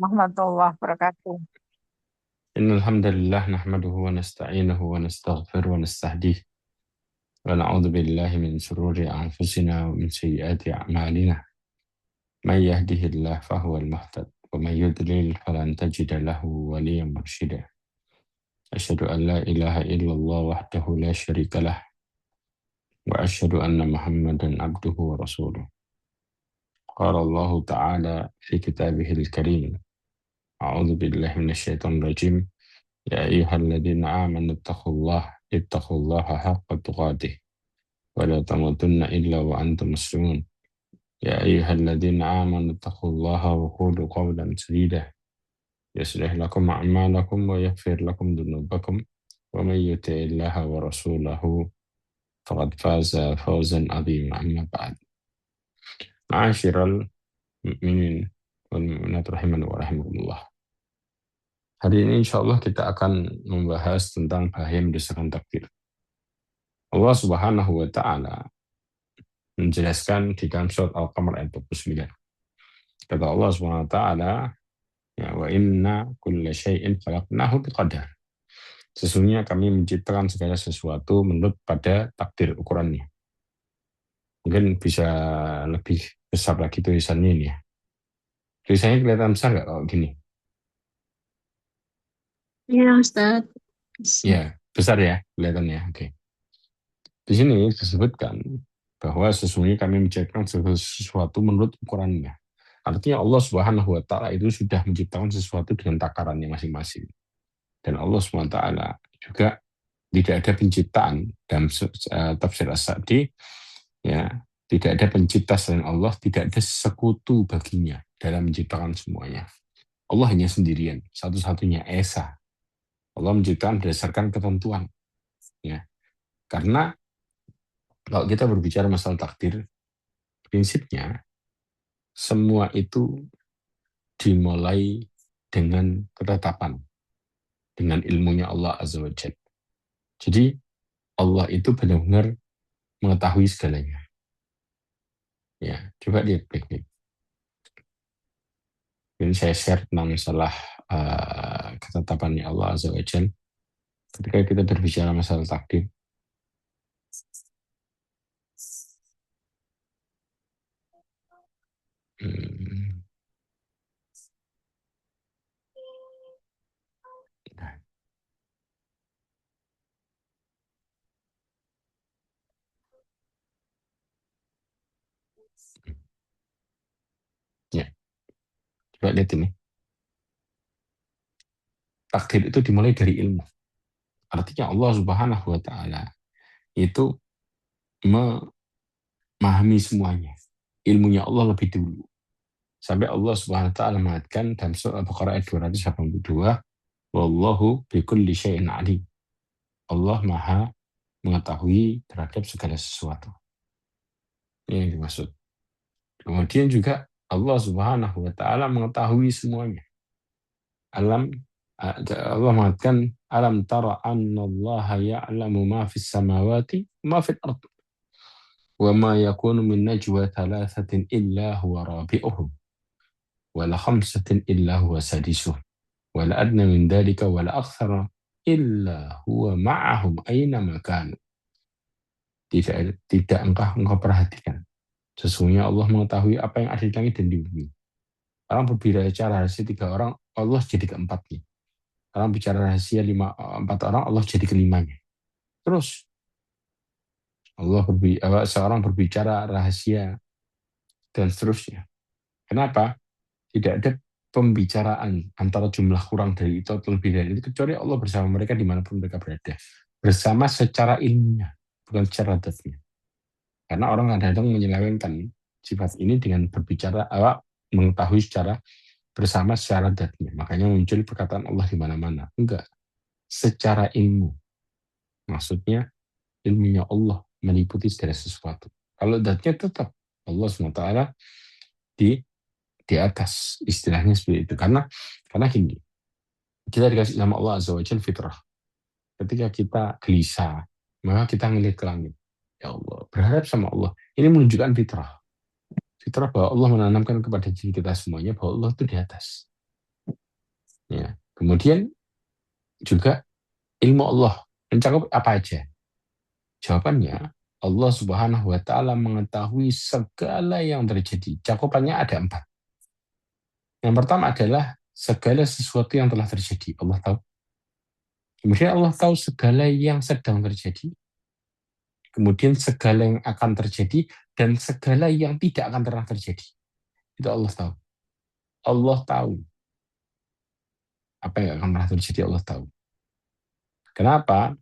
Warahmatullahi wabarakatuh. إن الحمد لله نحمده ونستعينه ونستغفره ونستهديه ونعوذ بالله من شرور أنفسنا ومن سيئات أعمالنا من يهده الله فهو المهتد ومن يضلل فلن تجد له وليا مرشدا أشهد أن لا إله إلا الله وحده لا شريك له وأشهد أن محمدا عبده ورسوله قال الله تعالى في كتابه الكريم أعوذ بالله من الشيطان الرجيم يا أيها الذين آمنوا اتقوا الله حق تقاته ولا تموتن إلا وأنتم مسلمون يا أيها الذين آمنوا اتقوا الله وقولوا قولا سديدا يصلح لكم أعمالكم ويغفر لكم ذنوبكم ومن يطع الله ورسوله فقد فاز فوزا عظيما أما بعد معاشر المؤمنين والمؤمنات رحمن ورحمكم الله. Hari ini insya Allah kita akan membahas tentang bahaya mendesakan takdir. Allah Subhanahu wa Ta'ala menjelaskan di dalam surat Al-Qamar ayat 29. Kata Allah Subhanahu wa Ta'ala, ya, wa inna kulla syai'in khalaqnahu biqadar. Sesungguhnya kami menciptakan segala sesuatu menurut pada takdir ukurannya. Mungkin bisa lebih besar lagi tulisannya ini ya. Tulisannya kelihatan besar nggak kalau gini? Ya, Ustaz. Bisa. Ya, besar ya kelihatannya. Oke. Di sini disebutkan bahwa sesungguhnya kami menciptakan segala sesuatu menurut ukurannya. Artinya Allah Subhanahu wa Ta'ala itu sudah menciptakan sesuatu dengan takarannya masing-masing. Dan Allah Subhanahu wa Ta'ala juga tidak ada penciptaan dalam tafsir As-Sa'di, ya, tidak ada pencipta selain Allah, tidak ada sekutu baginya dalam menciptakan semuanya. Allah hanya sendirian, satu-satunya esa. Allah menciptakan berdasarkan ketentuan, ya. Karena kalau kita berbicara masalah takdir, prinsipnya semua itu dimulai dengan ketetapan, dengan ilmunya Allah Azza wa Jalla. Jadi Allah itu benar-benar mengetahui segalanya. Ya, coba lihat baik-baik. Ini saya share tentang masalah ketetapannya Allah Azza wa Jalla. Ketika kita berbicara masalah takdir, hmm, ya, coba lihat ini. Takdir itu dimulai dari ilmu. Artinya Allah Subhanahu wa Ta'ala itu memahami semuanya. Ilmunya Allah lebih dulu. Sampai Allah Subhanahu wa Ta'ala mengatakan dalam surah Al-Baqarah ayat 282, wallahu bikulli syai'in alim. Allah Maha mengetahui terhadap segala sesuatu. Ini yang dimaksud. Kemudian juga Allah Subhanahu wa Ta'ala mengetahui semuanya. Allah mengatakan alam tara annallaha ya'lamu ma fis samawati ma fil ard wa ma yakunu min najwa thalathatin illa huwa rabi'uhum wa la khamsatin illa huwa sadisuhum wa la adna min dhalika wa la akthara illa huwa ma'ahum aina ma kanu. Tidak engkau perhatikan. Sesungguhnya Allah mengetahui apa yang ada di langit dan di bumi. Orang berbicara rahasia 3 orang, Allah jadi keempatnya. Orang bicara rahasia 4 orang, Allah jadi kelimanya. Terus seorang berbicara rahasia dan seterusnya. Kenapa? Tidak ada pembicaraan antara jumlah kurang dari itu atau lebih dari itu, kecuali Allah bersama mereka dimanapun mereka berada. Bersama secara ilmiah, bukan secara datanya. Karena orang kadang-kadang menyelewengkan sifat ini dengan berbicara, mengetahui secara bersama secara datanya. Makanya muncul perkataan Allah di mana-mana. Enggak. Secara ilmu. Maksudnya ilmunya Allah meliputi segala sesuatu. Kalau datanya tetap Allah SWT di di atas, istilahnya seperti itu. Karena gini, kita dikasih nama Allah Azza wa Jalla fitrah. Ketika kita gelisah, maka kita ngelihat ke langit. Ya Allah, berharap sama Allah. Ini menunjukkan fitrah. Fitrah bahwa Allah menanamkan kepada diri kita semuanya bahwa Allah itu di atas. Kemudian juga ilmu Allah mencakup apa aja? Jawabannya, Allah Subhanahu wa Ta'ala mengetahui segala yang terjadi. Cakupannya ada 4. Yang pertama adalah segala sesuatu yang telah terjadi. Allah tahu. Kemudian Allah tahu segala yang sedang terjadi. Kemudian segala yang akan terjadi dan segala yang tidak akan pernah terjadi. Itu Allah tahu. Allah tahu apa yang akan pernah terjadi. Allah tahu. Kenapa?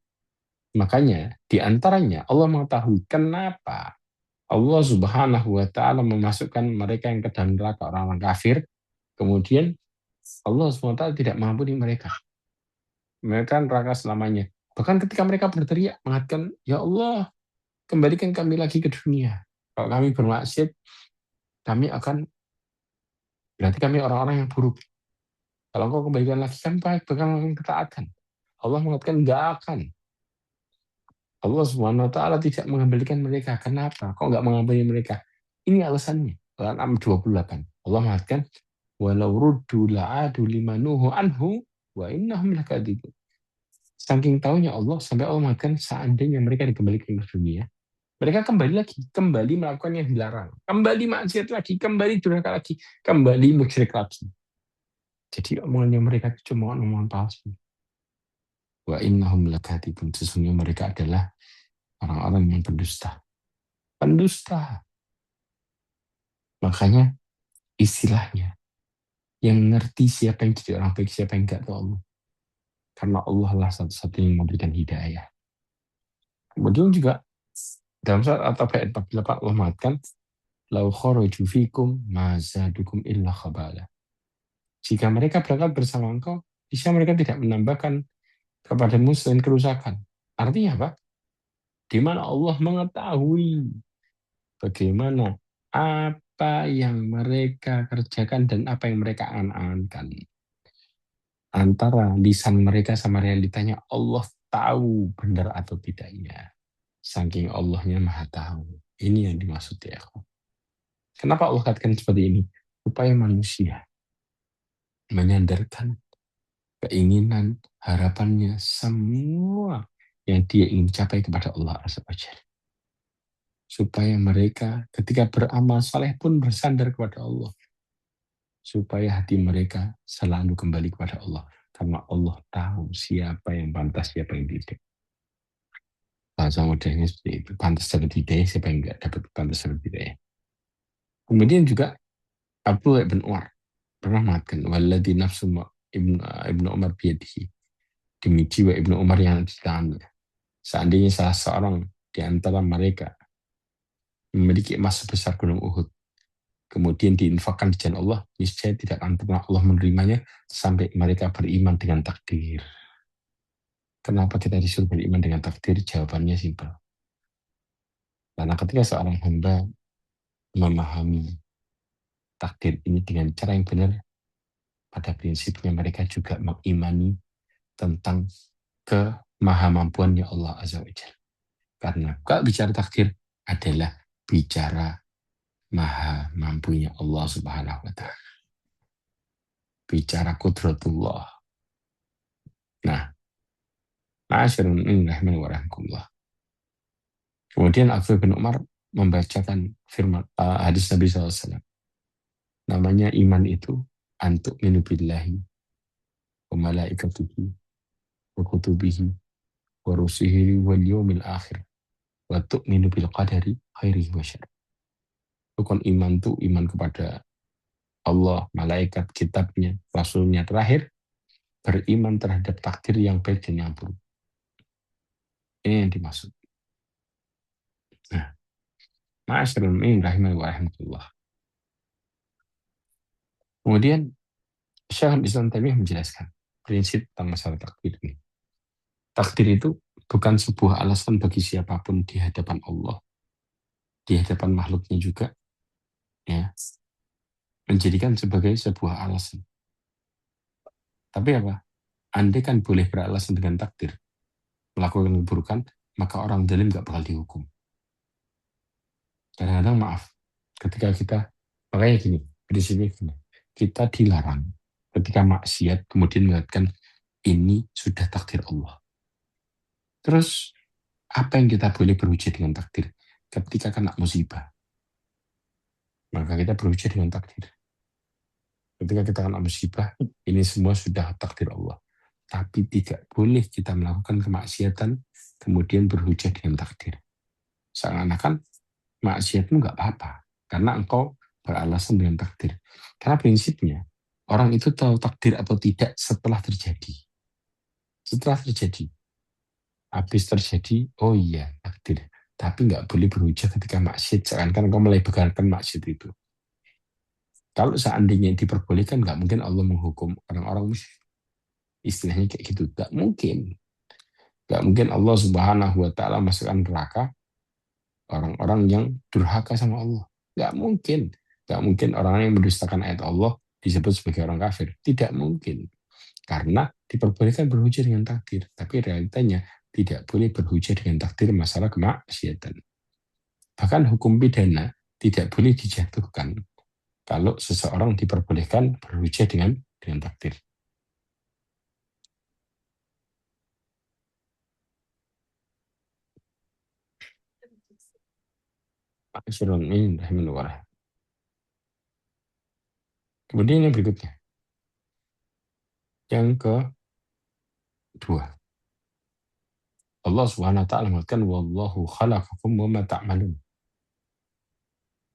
Makanya di antaranya Allah mengetahui kenapa Allah Subhanahu wa Ta'ala memasukkan mereka yang ke dalam neraka, orang-orang kafir. Kemudian Allah Subhanahu wa Ta'ala tidak mengampuni mereka. Mereka neraka selamanya. Bahkan ketika mereka berteriak mengatakan, "Ya Allah, kembalikan kami lagi ke dunia. Kalau kami bermaksiat, kami akan berarti kami orang-orang yang buruk. Kalau engkau kembalikan lagi kami baik, bahkan melakukan ketaatan." Allah mengatakan enggak akan. Allah Subhanahu wa Ta'ala tidak mengembalikan mereka. Kenapa? Kok enggak mengampuni mereka? Ini alasannya. Al-An'am 28. Allah mengatakan, "Walau ruddu la'adu limanuhu anhu wa innahum lakadzibun." Saking tahunya Allah sampai Allah mengatakan seandainya mereka dikembalikan ke dunia, mereka kembali lagi, kembali melakukan yang dilarang, kembali maksiat lagi, kembali durhaka lagi, kembali musyrik lagi. Jadi omongannya mereka itu cuma omongan palsu. Wa innahum lakadzibun, sesungguhnya mereka adalah orang-orang yang pendusta. Pendusta. Makanya istilahnya yang ngerti siapa yang jadi orang baik, siapa yang enggak, itu Allah. Karena Allah lah satu-satunya yang memberikan hidayah. Kemudian juga dalam surat At-Taubah 48 Allah mengatakan, "Lau kharaju fikum ma zadukum illa khabala." Jika mereka berangkat bersama engkau, bisa mereka tidak menambahkan kepadamu selain kerusakan. Artinya apa? Di mana Allah mengetahui bagaimana apa yang mereka kerjakan dan apa yang mereka angan-angankan. Antara lisan mereka sama realitanya, Allah tahu benar atau tidaknya. Saking Allahnya maha tahu. Ini yang dimaksud ya. Kenapa Allah katakan seperti ini? Supaya manusia menyandarkan keinginan, harapannya, semua yang dia ingin capai kepada Allah Azza wa Jalla. Supaya mereka ketika beramal saleh pun bersandar kepada Allah. Supaya hati mereka selalu kembali kepada Allah. Karena Allah tahu siapa yang pantas, siapa yang tidak. Bahasa mudahnya seperti itu. Pantas dapat hidayah, siapa yang tidak dapat pantas dapat hidayah. Kemudian juga Abdullah bin Umar pernah mengatakan, "Walladzi nafsu Ibnu Umar biyadihi." Demi jiwa Ibnu Umar yang di tangannya. Seandainya salah seorang di antara mereka memiliki emas sebesar gunung Uhud, kemudian diinfakkan di jalan Allah, niscaya tidak akan pernah Allah menerimanya sampai mereka beriman dengan takdir. Kenapa kita disuruh beriman dengan takdir? Jawabannya simpel. Karena ketika seorang hamba memahami takdir ini dengan cara yang benar, pada prinsipnya mereka juga mengimani tentang kemahamampuannya Allah Azza wa Jalla. Karena kalau bicara takdir adalah bicara maha mampunya Allah Subhanahu wa Ta'ala. Bicara kudratullah. Nah, ma'asyarun. Kemudian Abdullah bin Umar membacakan firman hadis Nabi SAW. Namanya iman itu antuk minu billahi wa malaikatuhi wa kutubihi wa rusulihi wal yawmil akhir wa tu'minu bil qadari khairihi wa syarrihi. Rukun iman itu iman kepada Allah, malaikat, kitabnya, rasulnya, terakhir beriman terhadap takdir yang baik dan yang buruk. Ini yang dimaksud. Nah, ma'asyarul mu'minin rahimani wa rahmatullah. Kemudian Syekhul Islam Taimiyah menjelaskan prinsip tentang masalah takdir ini. Takdir itu bukan sebuah alasan bagi siapapun di hadapan Allah, di hadapan makhluknya juga, ya, menjadikan sebagai sebuah alasan. Tapi apa? Andai kan boleh beralasan dengan takdir, melakukan keburukan, maka orang zalim gak bakal dihukum. Kadang-kadang maaf, ketika kita, makanya gini, prinsipnya gini, kita dilarang ketika maksiat kemudian mengatakan ini sudah takdir Allah. Terus apa yang kita boleh berhujah dengan takdir? Ketika kena musibah, maka kita berhujah dengan takdir. Ketika kita kena musibah, ini semua sudah takdir Allah. Tapi tidak boleh kita melakukan kemaksiatan kemudian berhujah dengan takdir. Seakan-akan maksiatmu nggak apa-apa karena engkau beralasan dengan takdir. Karena prinsipnya orang itu tahu takdir atau tidak setelah terjadi. Setelah terjadi, habis terjadi, oh iya takdir. Tapi nggak boleh berhujah ketika maksiat, seakan-akan engkau melebarkan maksiat itu. Kalau seandainya diperbolehkan, nggak mungkin Allah menghukum orang-orang musyrik. Istilahnya kayak gitu, nggak mungkin. Nggak mungkin Allah Subhanahu Wa Taala masukkan neraka orang-orang yang durhaka sama Allah. Nggak mungkin. Nggak mungkin orang yang mendustakan ayat Allah disebut sebagai orang kafir. Tidak mungkin. Karena diperbolehkan berhujah dengan takdir. Tapi realitanya tidak boleh berhujah dengan takdir masalah kemaksiatan. Bahkan hukum pidana tidak boleh dijatuhkan kalau seseorang diperbolehkan berhujah dengan takdir. Kemudian yang berikutnya, yang kedua, Allah Subhanahu wa taala mengatakan wallahu khalaqakum wa ma ta'malun.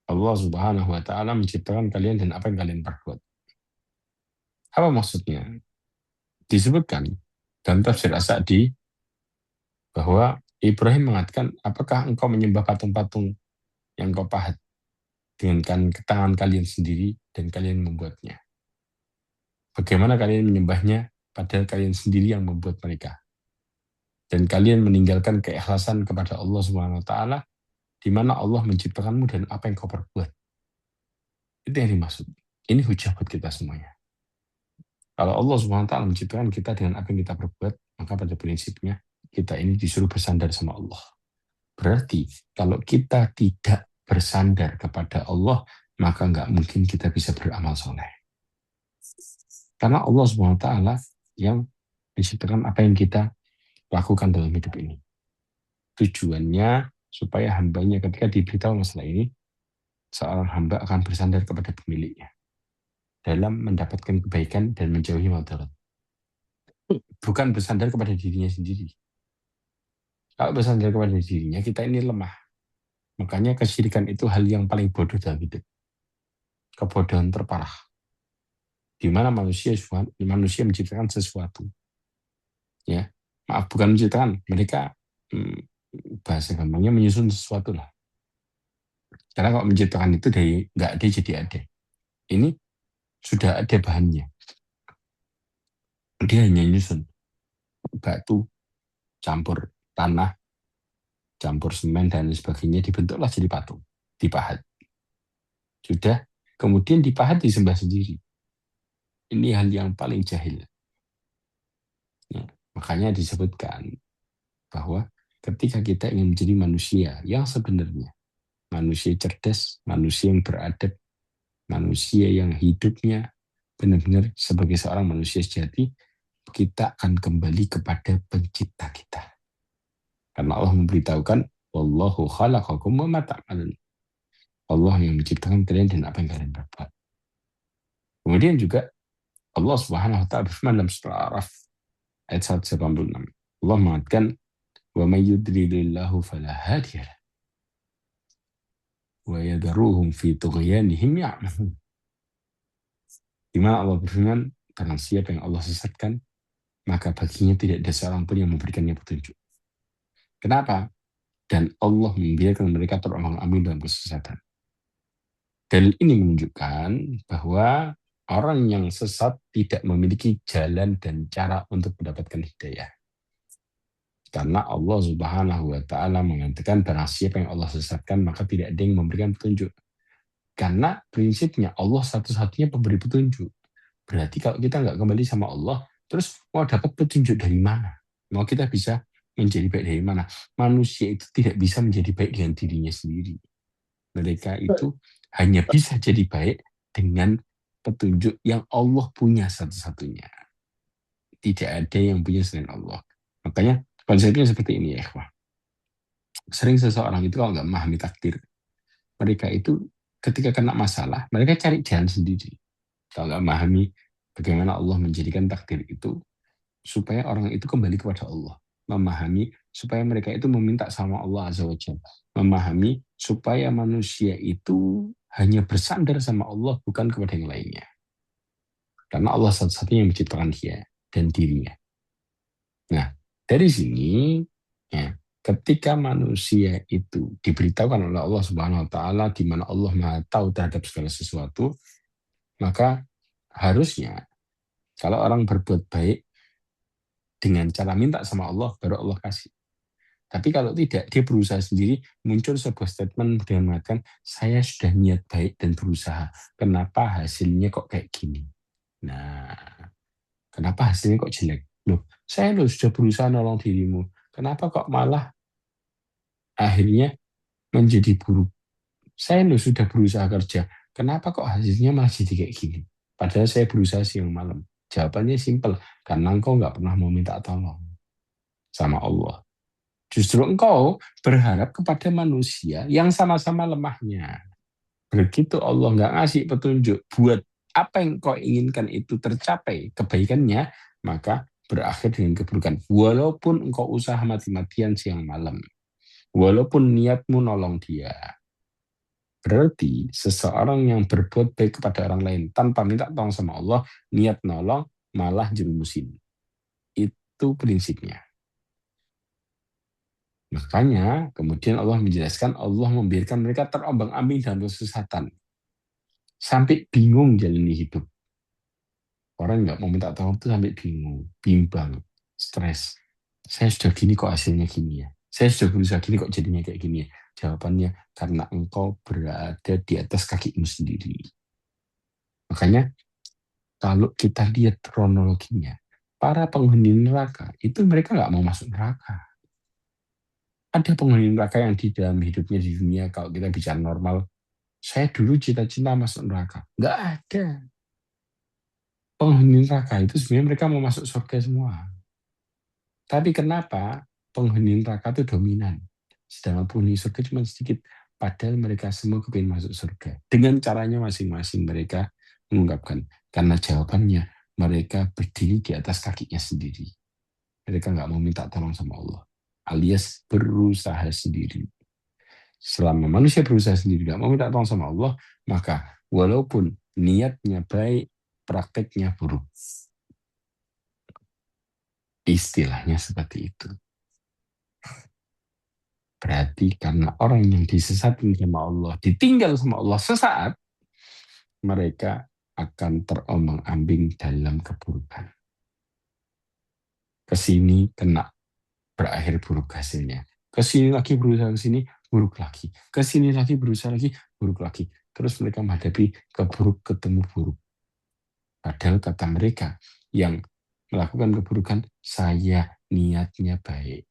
Allah Subhanahu wa taala menciptakan kalian dan apa yang kalian perbuat. Apa maksudnya? Disebutkan dalam tafsir As-Sa'di bahwa Ibrahim mengatakan, apakah engkau menyembah patung-patung yang kau pahat dengan tangan kalian sendiri dan kalian membuatnya? Bagaimana kalian menyembahnya padahal kalian sendiri yang membuat mereka? Dan kalian meninggalkan keikhlasan kepada Allah Subhanahu wa taala di mana Allah menciptakanmu dan apa yang kau perbuat. Itu yang dimaksud. Ini hujah buat kita semuanya. Kalau Allah Subhanahu wa taala menciptakan kita dengan apa yang kita perbuat, maka pada prinsipnya kita ini disuruh bersandar sama Allah. Berarti kalau kita tidak bersandar kepada Allah, maka nggak mungkin kita bisa beramal soleh. Karena Allah Subhanahu wa taala yang menciptakan apa yang kita lakukan dalam hidup ini. Tujuannya supaya hambanya ketika diberitahu masalah ini, seorang hamba akan bersandar kepada pemiliknya dalam mendapatkan kebaikan dan menjauhi madarat. Bukan bersandar kepada dirinya sendiri. Kalau bersandar kepada dirinya, kita ini lemah. Makanya kesyirikan itu hal yang paling bodoh dalam hidup. Kebodohan terparah. Di mana manusia menciptakan sesuatu. Ya, maaf, bukan menciptakan, mereka bahasa gampangnya menyusun sesuatu lah. Karena kalau menciptakan itu dari nggak ada jadi ada. Ini sudah ada bahannya. Dia hanya nyusun batu, campur tanah, campur semen dan sebagainya, dibentuklah jadi patung, dipahat. Sudah, kemudian dipahat disembah sendiri. Ini hal yang paling jahil. Ya, makanya disebutkan bahwa ketika kita ingin menjadi manusia yang sebenarnya, manusia cerdas, manusia yang beradab, manusia yang hidupnya benar-benar sebagai seorang manusia sejati, kita akan kembali kepada pencipta kita. Karena Allah memberitahukan, wallahu khalaqakum wa ma ta'malun. Allah yang menciptakan kalian dan apa yang kalian perbuat. Kemudian juga Allah Subhanahu wa taala berfirman dalam surah Al-A'raf ayat 186. Allah mengatakan, "Wa may yudlilillahu fala hadiya lahu wa yadharuhum fi tughyanihim ya'mahun." Di mana Allah berfirman, barang siapa yang Allah sesatkan, maka baginya tidak ada seorang pun yang memberikannya petunjuk. Kenapa? Dan Allah membiarkan mereka terombang-ambing dalam kesesatan. Dalil ini menunjukkan bahwa orang yang sesat tidak memiliki jalan dan cara untuk mendapatkan hidayah. Karena Allah Subhanahu wa taala mengatakan barang siapa yang Allah sesatkan maka tidak ada yang memberikan petunjuk. Karena prinsipnya Allah satu-satunya pemberi petunjuk. Berarti kalau kita nggak kembali sama Allah, terus mau dapat petunjuk dari mana? Mau kita bisa menjadi baik dari mana? Manusia itu tidak bisa menjadi baik dengan dirinya sendiri. Mereka itu hanya bisa jadi baik dengan petunjuk yang Allah punya satu-satunya. Tidak ada yang punya selain Allah. Makanya konsepnya seperti ini ya, ikhwah. Sering seseorang itu kalau nggak memahami takdir, mereka itu ketika kena masalah, mereka cari jalan sendiri. Kalau nggak memahami bagaimana Allah menjadikan takdir itu, supaya orang itu kembali kepada Allah. Memahami supaya mereka itu meminta sama Allah Azza wa Jalla. Memahami supaya manusia itu hanya bersandar sama Allah, bukan kepada yang lainnya. Karena Allah satu-satunya yang menciptakan dia dan dirinya. Nah, dari sini, ya, ketika manusia itu diberitahukan oleh Allah Subhanahu wa taala di mana Allah Maha tahu terhadap segala sesuatu, maka harusnya kalau orang berbuat baik dengan cara minta sama Allah, baru Allah kasih. Tapi kalau tidak, dia berusaha sendiri, muncul sebuah statement dengan mengatakan, saya sudah niat baik dan berusaha. Kenapa hasilnya kok kayak gini? Nah, kenapa hasilnya kok jelek? Loh, saya sudah berusaha nolong dirimu. Kenapa kok malah akhirnya menjadi buruk? Saya sudah berusaha kerja. Kenapa kok hasilnya malah jadi kayak gini? Padahal saya berusaha siang malam. Jawabannya simpel, karena engkau nggak pernah mau minta tolong sama Allah. Justru engkau berharap kepada manusia yang sama-sama lemahnya. Begitu Allah nggak ngasih petunjuk buat apa yang kau inginkan itu tercapai kebaikannya, maka berakhir dengan keburukan. Walaupun engkau usaha mati-matian siang malam. Walaupun niatmu nolong dia. Berarti seseorang yang berbuat baik kepada orang lain tanpa minta tolong sama Allah, niat nolong malah jerumusin. Itu prinsipnya. Makanya kemudian Allah menjelaskan Allah membiarkan mereka terombang-ambing dalam kesesatan. Sampai bingung jalani hidup. Orang nggak mau minta tolong itu sampai bingung, bimbang, stres. Saya sudah gini kok hasilnya gini ya. Saya sudah berusaha gini kok jadinya kayak gini ya. Jawabannya karena engkau berada di atas kakimu sendiri. Makanya kalau kita lihat kronologinya, para penghuni neraka itu mereka nggak mau masuk neraka. Ada penghuni neraka yang di dalam hidupnya di dunia, kalau kita bicara normal, saya dulu cita-cita masuk neraka. Nggak ada. Penghuni neraka itu sebenarnya mereka mau masuk surga semua. Tapi kenapa penghuni neraka itu dominan? Sedangkan penghuni surga cuma sedikit. Padahal mereka semua kepingin masuk surga. Dengan caranya masing-masing mereka mengungkapkan. Karena jawabannya mereka berdiri di atas kakinya sendiri. Mereka nggak mau minta tolong sama Allah. Alias berusaha sendiri. Selama manusia berusaha sendiri nggak mau minta tolong sama Allah, maka walaupun niatnya baik, prakteknya buruk. Istilahnya seperti itu. Berarti karena orang yang disesatin sama Allah, ditinggal sama Allah sesaat, mereka akan terombang-ambing dalam keburukan. Kesini kena, berakhir buruk hasilnya. Kesini lagi berusaha kesini, buruk lagi. Kesini lagi berusaha lagi, buruk lagi. Terus mereka menghadapi keburuk ketemu buruk. Padahal kata mereka yang melakukan keburukan, saya niatnya baik.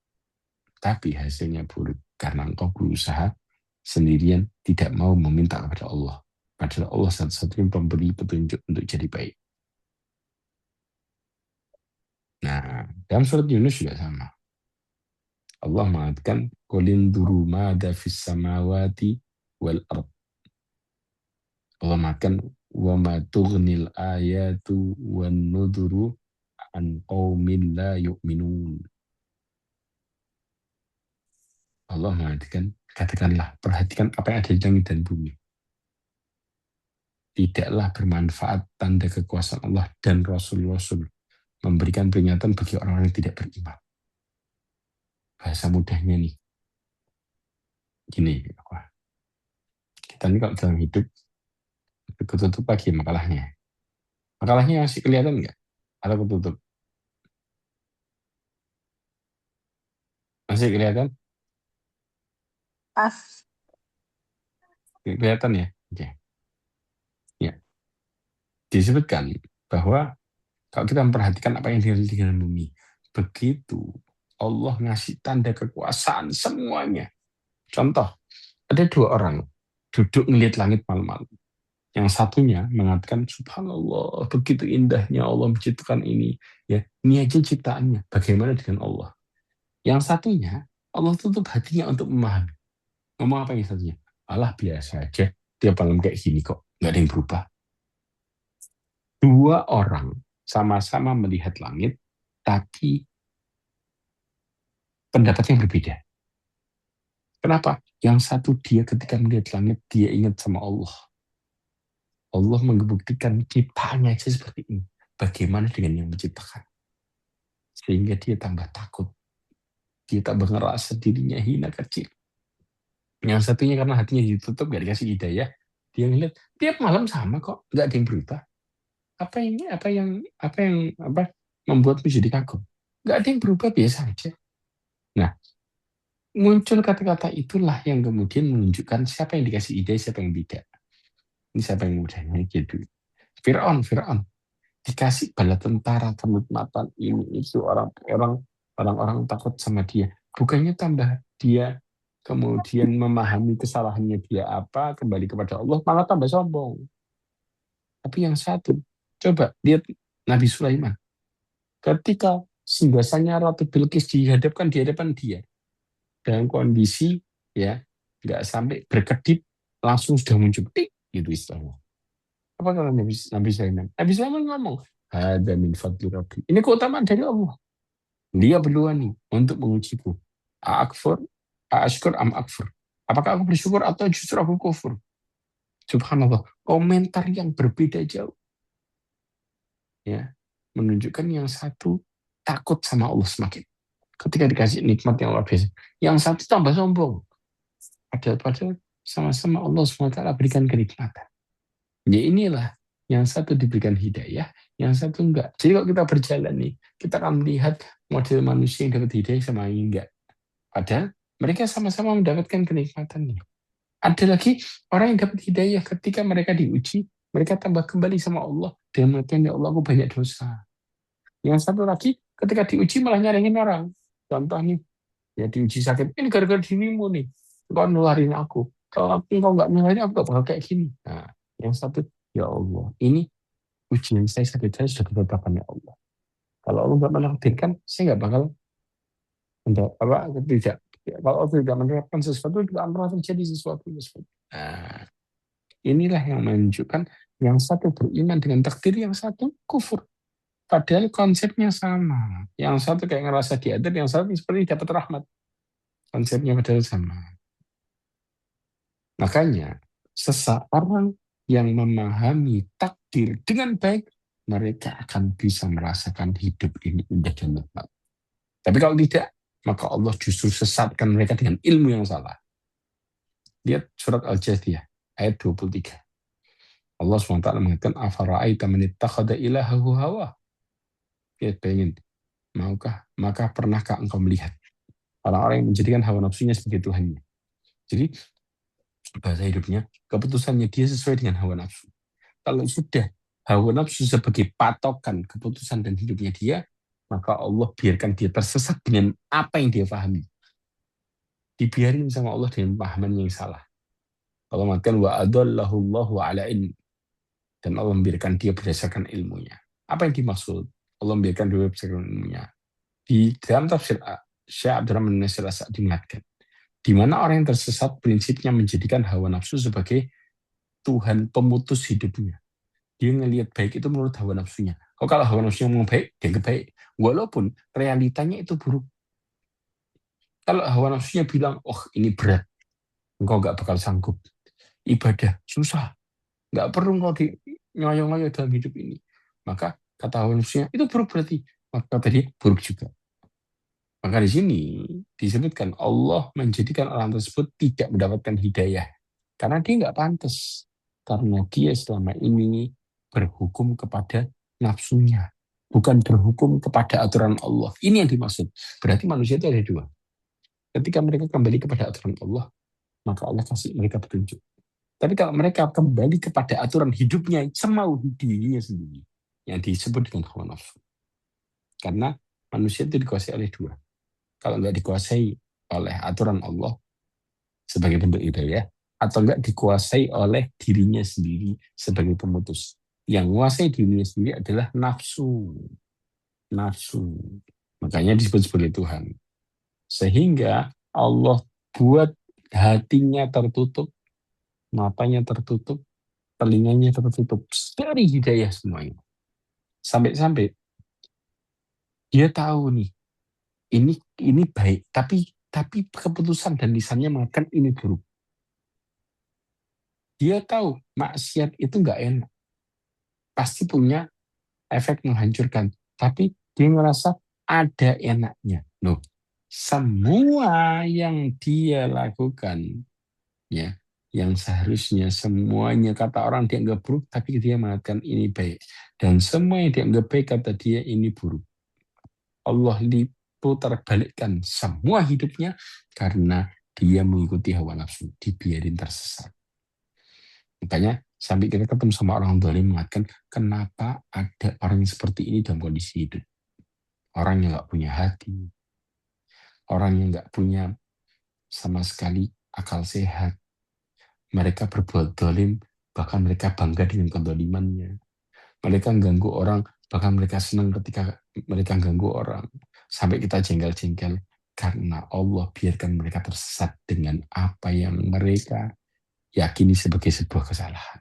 Tapi hasilnya buruk. Karena engkau berusaha sendirian tidak mau meminta kepada Allah. Padahal Allah satu-satunya pemberi petunjuk untuk jadi baik. Nah, dalam surat Yunus juga sama. Allah mengatakan, "Qulin duru mada fis samawati wal ard." Allah mengatakan, "Wa ma tughnil ayatu wan nuduru an qaumin la yu'minun." Allah mengatakan, katakanlah, perhatikan apa yang ada di langit dan bumi. Tidaklah bermanfaat tanda kekuasaan Allah dan Rasul-Rasul memberikan peringatan bagi orang-orang yang tidak beriman. Bahasa mudahnya nih, gini, kita ini kalau dalam hidup, ketutup pagi makalahnya. Makalahnya masih kelihatan nggak? Atau ketutup? Masih kelihatan? Pas. Kelihatan ya? Oke. Ya. Disebutkan bahwa kalau kita memperhatikan apa yang terjadi di dalam bumi, begitu Allah ngasih tanda kekuasaan semuanya. Contoh, ada dua orang duduk ngelihat langit malam-malam. Yang satunya mengatakan, subhanallah, begitu indahnya Allah menciptakan ini. Ya, ini aja ciptaannya. Bagaimana dengan Allah? Yang satunya, Allah tutup hatinya untuk memahami. Ngomong apa yang satunya? Allah biasa aja. Tiap malam kayak gini kok. Nggak ada yang berubah. Dua orang sama-sama melihat langit, tapi pendapatnya berbeda. Kenapa? Yang satu dia ketika melihat langit, dia ingat sama Allah. Allah membuktikan ciptaannya aja seperti ini. Bagaimana dengan yang menciptakan? Sehingga dia tambah takut. Dia tambah ngerasa dirinya hina kecil. Yang satunya karena hatinya ditutup, gak dikasih hidayah. Dia ngeliat, tiap malam sama kok, gak ada yang berubah. Apa yang membuatmu jadi kagum? Gak ada yang berubah, biasa aja. Nah, muncul kata-kata itulah yang kemudian menunjukkan siapa yang dikasih ide, siapa yang tidak. Ini siapa yang mudahnya gitu. Fir'aun dikasih bala tentara kenikmatan ini itu orang-orang takut sama dia. Bukannya tambah dia kemudian memahami kesalahannya dia apa, kembali kepada Allah, malah tambah sombong. Tapi yang satu, coba lihat Nabi Sulaiman. Ketika singgasananya Ratu Bilqis dihadapkan di hadapan dia, dalam kondisi ya nggak sampai berkedip langsung sudah muncul tik gitu istilahnya. Apa kata Nabi Sulaiman? Nabi Sulaiman ngomong, ada min fadli Rabbi. Ini keutamaan dari Allah. Dia berdua nih untuk mengujiku. Akfur, ashkur am akfur. Apakah aku bersyukur atau justru aku kufur? Subhanallah. Komentar yang berbeda jauh. Ya, menunjukkan yang satu takut sama Allah semakin. Ketika dikasih nikmat yang luar biasa. Yang satu tambah sombong. Padahal sama-sama Allah SWT berikan kenikmatan. Ya inilah, yang satu diberikan hidayah, yang satu enggak. Jadi kalau kita berjalan nih, kita akan melihat model manusia yang dapat hidayah sama yang enggak. Padahal mereka sama-sama mendapatkan kenikmatannya. Ada lagi orang yang dapat hidayah ketika mereka diuji, mereka tambah kembali sama Allah dan mengatakan, ya Allah, aku banyak dosa. Yang satu lagi, ketika diuji malah nyarengin orang. Contohnya, ya diuji sakit, ini gara-gara dirimu nih, kau nularin aku. Kalau engkau nggak nularin, aku gak bakal kayak gini. Nah, yang satu, ya Allah, ini ujian saya sakit saya sudah ketetapan ya Allah. Kalau Allah nggak menakdirkan, saya nggak bakal tidak. Kalau Allah tidak menerapkan sesuatu, tidak akan pernah terjadi sesuatu. Nah, inilah yang menunjukkan yang satu beriman dengan takdir, yang satu kufur. Padahal konsepnya sama. Yang satu kayak ngerasa diadab, yang satu seperti dapat rahmat. Konsepnya padahal sama. Makanya, seseorang yang memahami takdir dengan baik, mereka akan bisa merasakan hidup ini indah dan nikmat. Tapi kalau tidak, maka Allah justru sesatkan mereka dengan ilmu yang salah. Lihat surat Al-Jathiyah, ayat 23. Allah SWT mengatakan, afara'aita man ittakhadha ilahahu hawa. Ya, bayangin, maka pernahkah engkau melihat orang-orang yang menjadikan hawa nafsunya sebagai Tuhannya? Jadi, bahasa hidupnya, keputusannya dia sesuai dengan hawa nafsu. Kalau sudah hawa nafsu sebagai patokan keputusan dan hidupnya dia, maka Allah biarkan dia tersesat dengan apa yang dia pahami. Dibiarin sama Allah dengan pahaman yang salah. Allah mengatakan wa adallahu Allahu ala ilmi, dan Allah membiarkan dia berdasarkan ilmunya. Apa yang dimaksud? Allah membiarkan dia berdasarkan ilmunya. Di dalam tafsir Syekh Abdurrahman Nasir As-Sa'di mengatakan, di mana orang yang tersesat prinsipnya menjadikan hawa nafsu sebagai Tuhan pemutus hidupnya. Dia ngelihat baik itu menurut hawa nafsunya. Kalau hawa nafsunya ngomong baik, dia baik. Walaupun realitanya itu buruk. Kalau hawa nafsunya bilang, oh ini berat, engkau gak bakal sanggup. Ibadah, susah. Gak perlu engkau nyoyong-nyoyong dalam hidup ini. Maka kata hawa nafsunya, itu buruk berarti. Maka kata dia, buruk juga. Maka di sini disebutkan Allah menjadikan orang tersebut tidak mendapatkan hidayah. Karena dia nggak pantas. Karena dia selama ini berhukum kepada nafsunya. Bukan berhukum kepada aturan Allah. Ini yang dimaksud. Berarti manusia itu ada dua. Ketika mereka kembali kepada aturan Allah, maka Allah kasih mereka petunjuk. Tapi kalau mereka kembali kepada aturan hidupnya semau dirinya sendiri, yang disebut dengan hawa nafsu. Karena manusia itu dikuasai oleh dua. Kalau nggak dikuasai oleh aturan Allah sebagai bentuk hidayah, atau enggak dikuasai oleh dirinya sendiri sebagai pemutus. Yang menguasai dirinya sendiri adalah nafsu. Nafsu. Makanya disebut sebagai Tuhan. Sehingga Allah buat hatinya tertutup, matanya tertutup, telinganya tertutup dari hidayah semuanya. Sampai-sampai dia tahu nih, ini baik, tapi keputusan dan lisannya mengatakan ini buruk. Dia tahu maksiat itu nggak enak, pasti punya efek menghancurkan. Tapi dia merasa ada enaknya. Loh, semua yang dia lakukan, ya, yang seharusnya semuanya kata orang dianggap buruk, tapi dia mengatakan ini baik. Dan semua yang dianggap baik kata dia ini buruk. Allah diputar balikkan semua hidupnya karena dia mengikuti hawa nafsu, dibiarin tersesat. Makanya sampai kita ketemu sama orang zalim mengatakan, kenapa ada orang yang seperti ini dalam kondisi hidup? Orang yang nggak punya hati, orang yang nggak punya sama sekali akal sehat. Mereka berbuat zalim, bahkan mereka bangga dengan kezalimannya. Mereka ganggu orang, bahkan mereka senang ketika mereka ganggu orang. Sampai kita jengkel-jengkel, karena Allah biarkan mereka tersesat dengan apa yang mereka yakini sebagai sebuah kesalahan.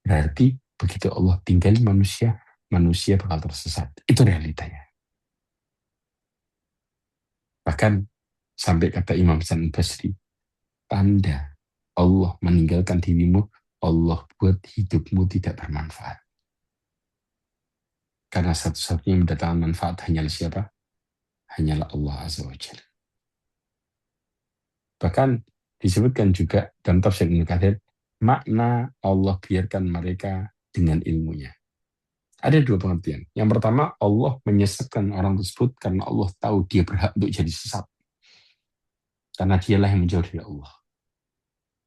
Berarti begitu Allah tinggal manusia, manusia bakal tersesat. Itu realitanya. Bahkan sampai kata Imam Hasan Basri, tanda Allah meninggalkan dirimu, Allah buat hidupmu tidak bermanfaat. Karena satu-satunya yang mendatangkan manfaat hanyalah siapa? Hanyalah Allah Azza wa Jalla. Bahkan disebutkan juga dalam tafsir Ibnu Katsir, makna Allah biarkan mereka dengan ilmunya. Ada dua pengertian. Yang pertama, Allah menyesatkan orang tersebut karena Allah tahu dia berhak untuk jadi sesat. Karena dialah yang menjauh dari Allah.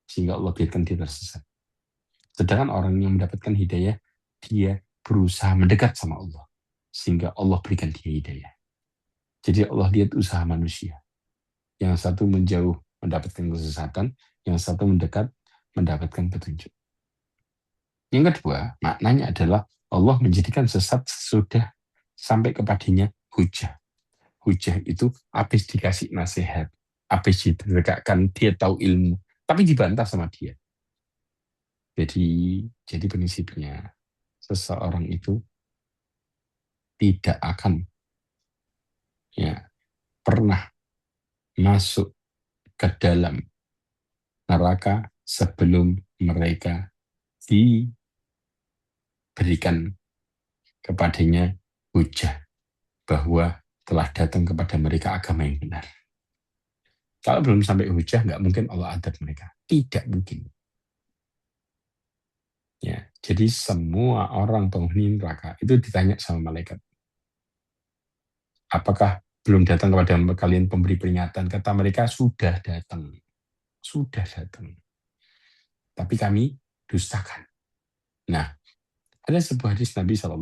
Sehingga Allah biarkan dia tersesat. Sedangkan orang yang mendapatkan hidayah, dia berusaha mendekat sama Allah. Sehingga Allah berikan dia hidayah. Jadi Allah lihat usaha manusia. Yang satu menjauh mendapatkan kesesatan, yang satu mendekat mendapatkan petunjuk. Yang kedua, maknanya adalah Allah menjadikan sesat sesudah sampai kepadanya hujah. Hujah itu habis dikasih nasihat, habis didekatkan, dia tahu ilmu, tapi dibantah sama dia. Jadi prinsipnya seseorang itu tidak akan pernah masuk ke dalam neraka sebelum mereka diberikan kepadanya hujah bahwa telah datang kepada mereka agama yang benar. Kalau belum sampai hujah, nggak mungkin Allah adab mereka. Tidak mungkin. Ya, jadi semua orang penghuni neraka itu ditanya sama malaikat, apakah belum datang kepada kalian pemberi peringatan? Kata mereka, sudah datang. Sudah datang. Tapi kami dustakan. Nah, ada sebuah hadis Nabi SAW.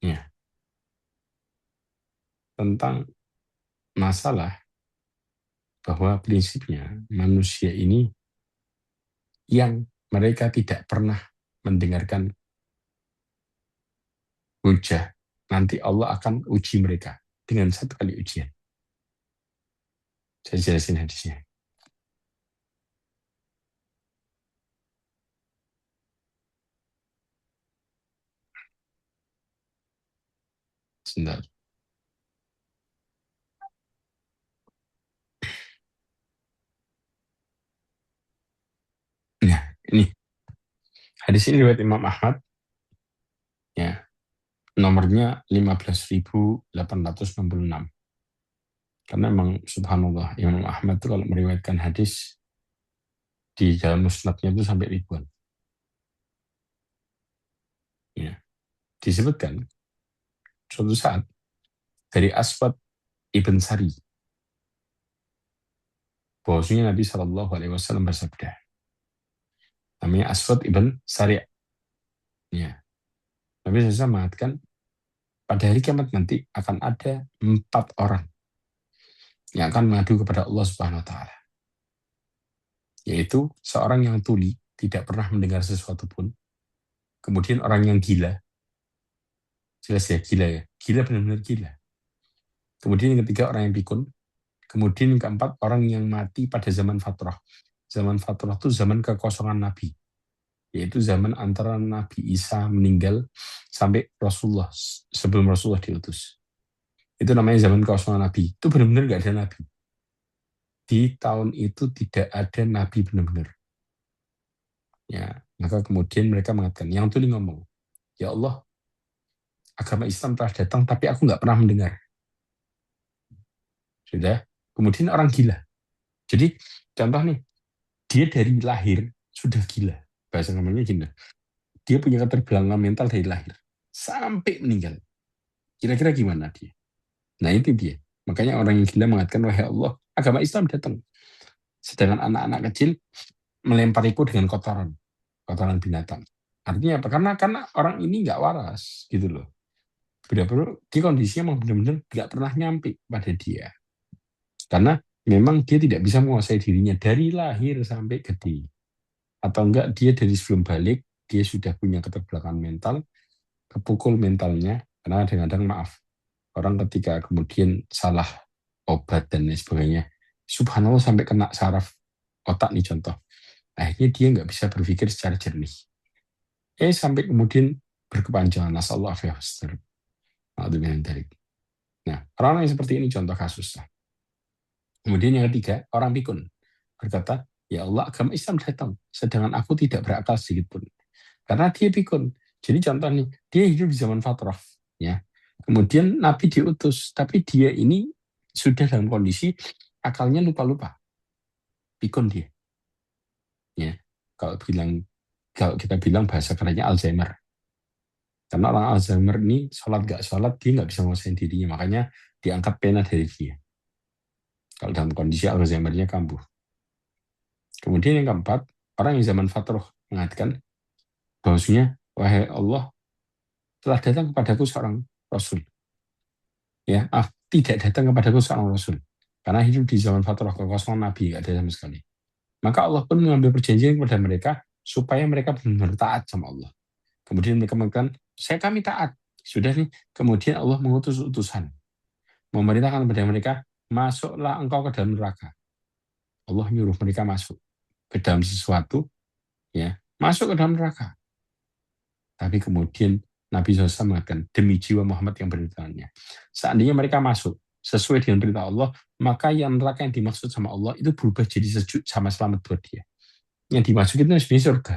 Ya, tentang masalah bahwa prinsipnya manusia ini yang mereka tidak pernah mendengarkan hujah, nanti Allah akan uji mereka dengan satu kali ujian. Saya jelasin hadisnya. Sebentar. Nah, ini hadis ini riwayat Imam Ahmad, ya, nomornya 15.866. Karena memang subhanallah, Imam Ahmad itu kalau meriwayatkan hadis di dalam musnadnya itu sampai ribuan. Ya. Disebutkan suatu saat dari Aswad ibn Sari, bahwasanya Nabi SAW bersabda, namanya Aswad ibn Sari. Ya. Nabi SAW mengatakan, pada hari kiamat nanti akan ada 4 orang yang akan mengadu kepada Allah Subhanahu wa taala. Yaitu seorang yang tuli, tidak pernah mendengar sesuatu pun. Kemudian orang yang gila, jelas ya gila ya, gila benar-benar gila. Kemudian yang ketiga orang yang pikun. Kemudian yang keempat orang yang mati pada zaman fatrah. Zaman fatrah itu zaman kekosongan Nabi, yaitu zaman antara Nabi Isa meninggal sampai Rasulullah, sebelum Rasulullah diutus. Itu namanya zaman kekosongan Nabi. Itu benar-benar nggak ada Nabi. Di tahun itu tidak ada Nabi benar-benar. Ya, maka kemudian mereka mengatakan, yang tuli ngomong, ya Allah, agama Islam telah datang, tapi aku nggak pernah mendengar. Sudah. Kemudian orang gila. Jadi contoh nih, dia dari lahir sudah gila. Bahasa namanya gila. Dia punya keterbelakangan mental dari lahir sampai meninggal. Kira-kira gimana dia? Nah itu dia. Makanya orang yang gila mengatakan, wahai Allah, agama Islam datang. Sedangkan anak-anak kecil melempariku dengan kotoran, kotoran binatang. Artinya apa? Karena orang ini nggak waras gitu loh. Benar-benar dia kondisinya memang benar-benar nggak pernah nyampe pada dia. Karena memang dia tidak bisa menguasai dirinya dari lahir sampai gede. Atau enggak dia dari sebelum balik, dia sudah punya keterbelakangan mental, kepukul mentalnya, karena kadang-kadang maaf, orang ketika kemudian salah obat dan lain sebagainya, subhanallah sampai kena saraf otak nih contoh. Akhirnya dia nggak bisa berpikir secara jernih. Sampai kemudian berkepanjangan. Nasallahu alaihi wasallam. Nah, orang yang seperti ini contoh kasusnya. Kemudian yang ketiga, orang pikun. Berkata, ya Allah, agama Islam datang, sedangkan aku tidak berakal sedikit pun. Karena dia pikun. Jadi contoh nih, dia hidup di zaman fatrah. Ya. Kemudian Nabi diutus, tapi dia ini sudah dalam kondisi akalnya lupa-lupa. Pikun dia. Ya. Kalau kita bilang bahasa kerennya Alzheimer. Karena orang Alzheimer ini sholat gak sholat, dia nggak bisa menguasai dirinya. Makanya diangkat pena dari dia. Kalau dalam kondisi Alzheimer-nya kambuh. Kemudian yang keempat, orang yang zaman fatrah mengatakan bahwasanya, wahai Allah, telah datang kepadaku seorang Rasul. Ya, tidak datang kepadaku seorang Rasul. Karena hidup di zaman fatrah kekosongan Nabi, tidak ada sama sekali. Maka Allah pun mengambil perjanjian kepada mereka, supaya mereka benar-benar taat sama Allah. Kemudian mereka mengatakan, kami taat. Sudah nih, kemudian Allah mengutus utusan. Memerintahkan kepada mereka, masuklah engkau ke dalam neraka. Allah nyuruh mereka masuk ke dalam sesuatu, ya, masuk ke dalam neraka. Tapi kemudian Nabi SAW mengatakan, demi jiwa Muhammad yang berada di tangannya. Seandainya mereka masuk sesuai dengan perintah Allah, maka yang neraka yang dimaksud sama Allah itu berubah jadi sejuk sama selamat buat dia. Yang dimasukin itu sebenarnya surga.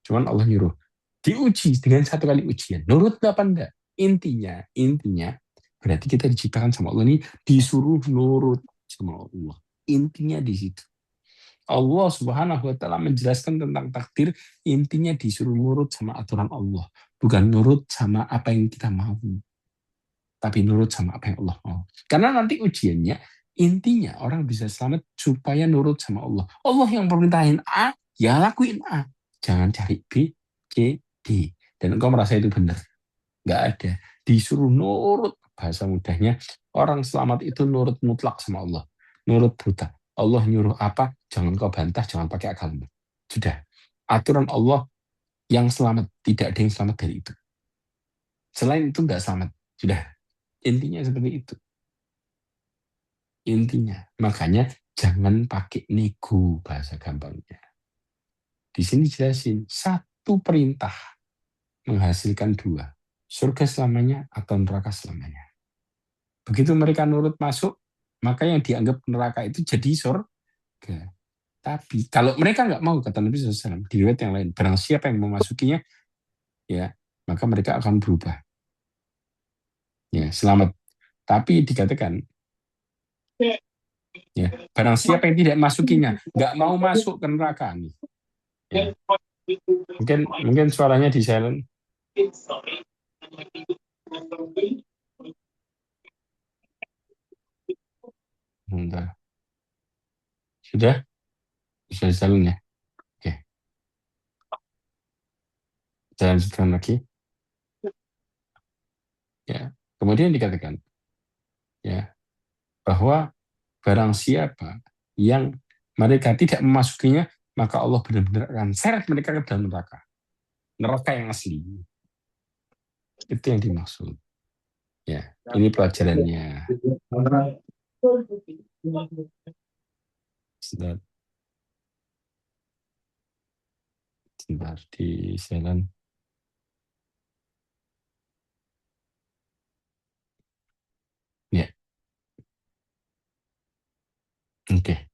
Cuman Allah nyuruh, diuji dengan satu kali ujian. Nurut apa enggak? Intinya, berarti kita diciptakan sama Allah ini disuruh nurut sama Allah. Intinya di situ. Allah Subhanahu wa taala menjelaskan tentang takdir, intinya disuruh nurut sama aturan Allah, bukan nurut sama apa yang kita mau, tapi nurut sama apa yang Allah mau. Karena nanti ujiannya, intinya orang bisa selamat supaya nurut sama Allah. Allah yang perintahin A, ya lakuin A. Jangan cari B, C, D. Dan engkau merasa itu benar. Nggak ada. Disuruh nurut. Bahasa mudahnya, orang selamat itu nurut mutlak sama Allah. Nurut buta. Allah nyuruh apa, jangan kau bantah, jangan pakai akalmu. Sudah. Aturan Allah yang selamat. Tidak ada yang selamat dari itu. Selain itu nggak selamat. Sudah. Intinya seperti itu. Intinya. Makanya jangan pakai nego bahasa gampangnya. Di sini jelasin. Satu perintah menghasilkan dua. Surga selamanya atau neraka selamanya. Begitu mereka nurut masuk, maka yang dianggap neraka itu jadi surga. Tapi kalau mereka nggak mau, kata Nabi SAW, di riwayat yang lain, barang siapa yang memasukinya, ya maka mereka akan berubah. Ya, selamat. Tapi dikatakan, ya barang siapa yang tidak masukinya, nggak mau masuk ke neraka nih. Ya. Mungkin suaranya di silent. Bentar. Sudah? Sudah silent ya? Oke. Jalan lagi. Ya. Kemudian dikatakan, ya bahwa barang siapa yang mereka tidak memasukinya, maka Allah benar-benar akan seret mereka ke dalam neraka. Neraka yang asli. Itu yang dimaksud. Ya, ini pelajarannya. Sebentar, sebentar di jalan. Ya, oke.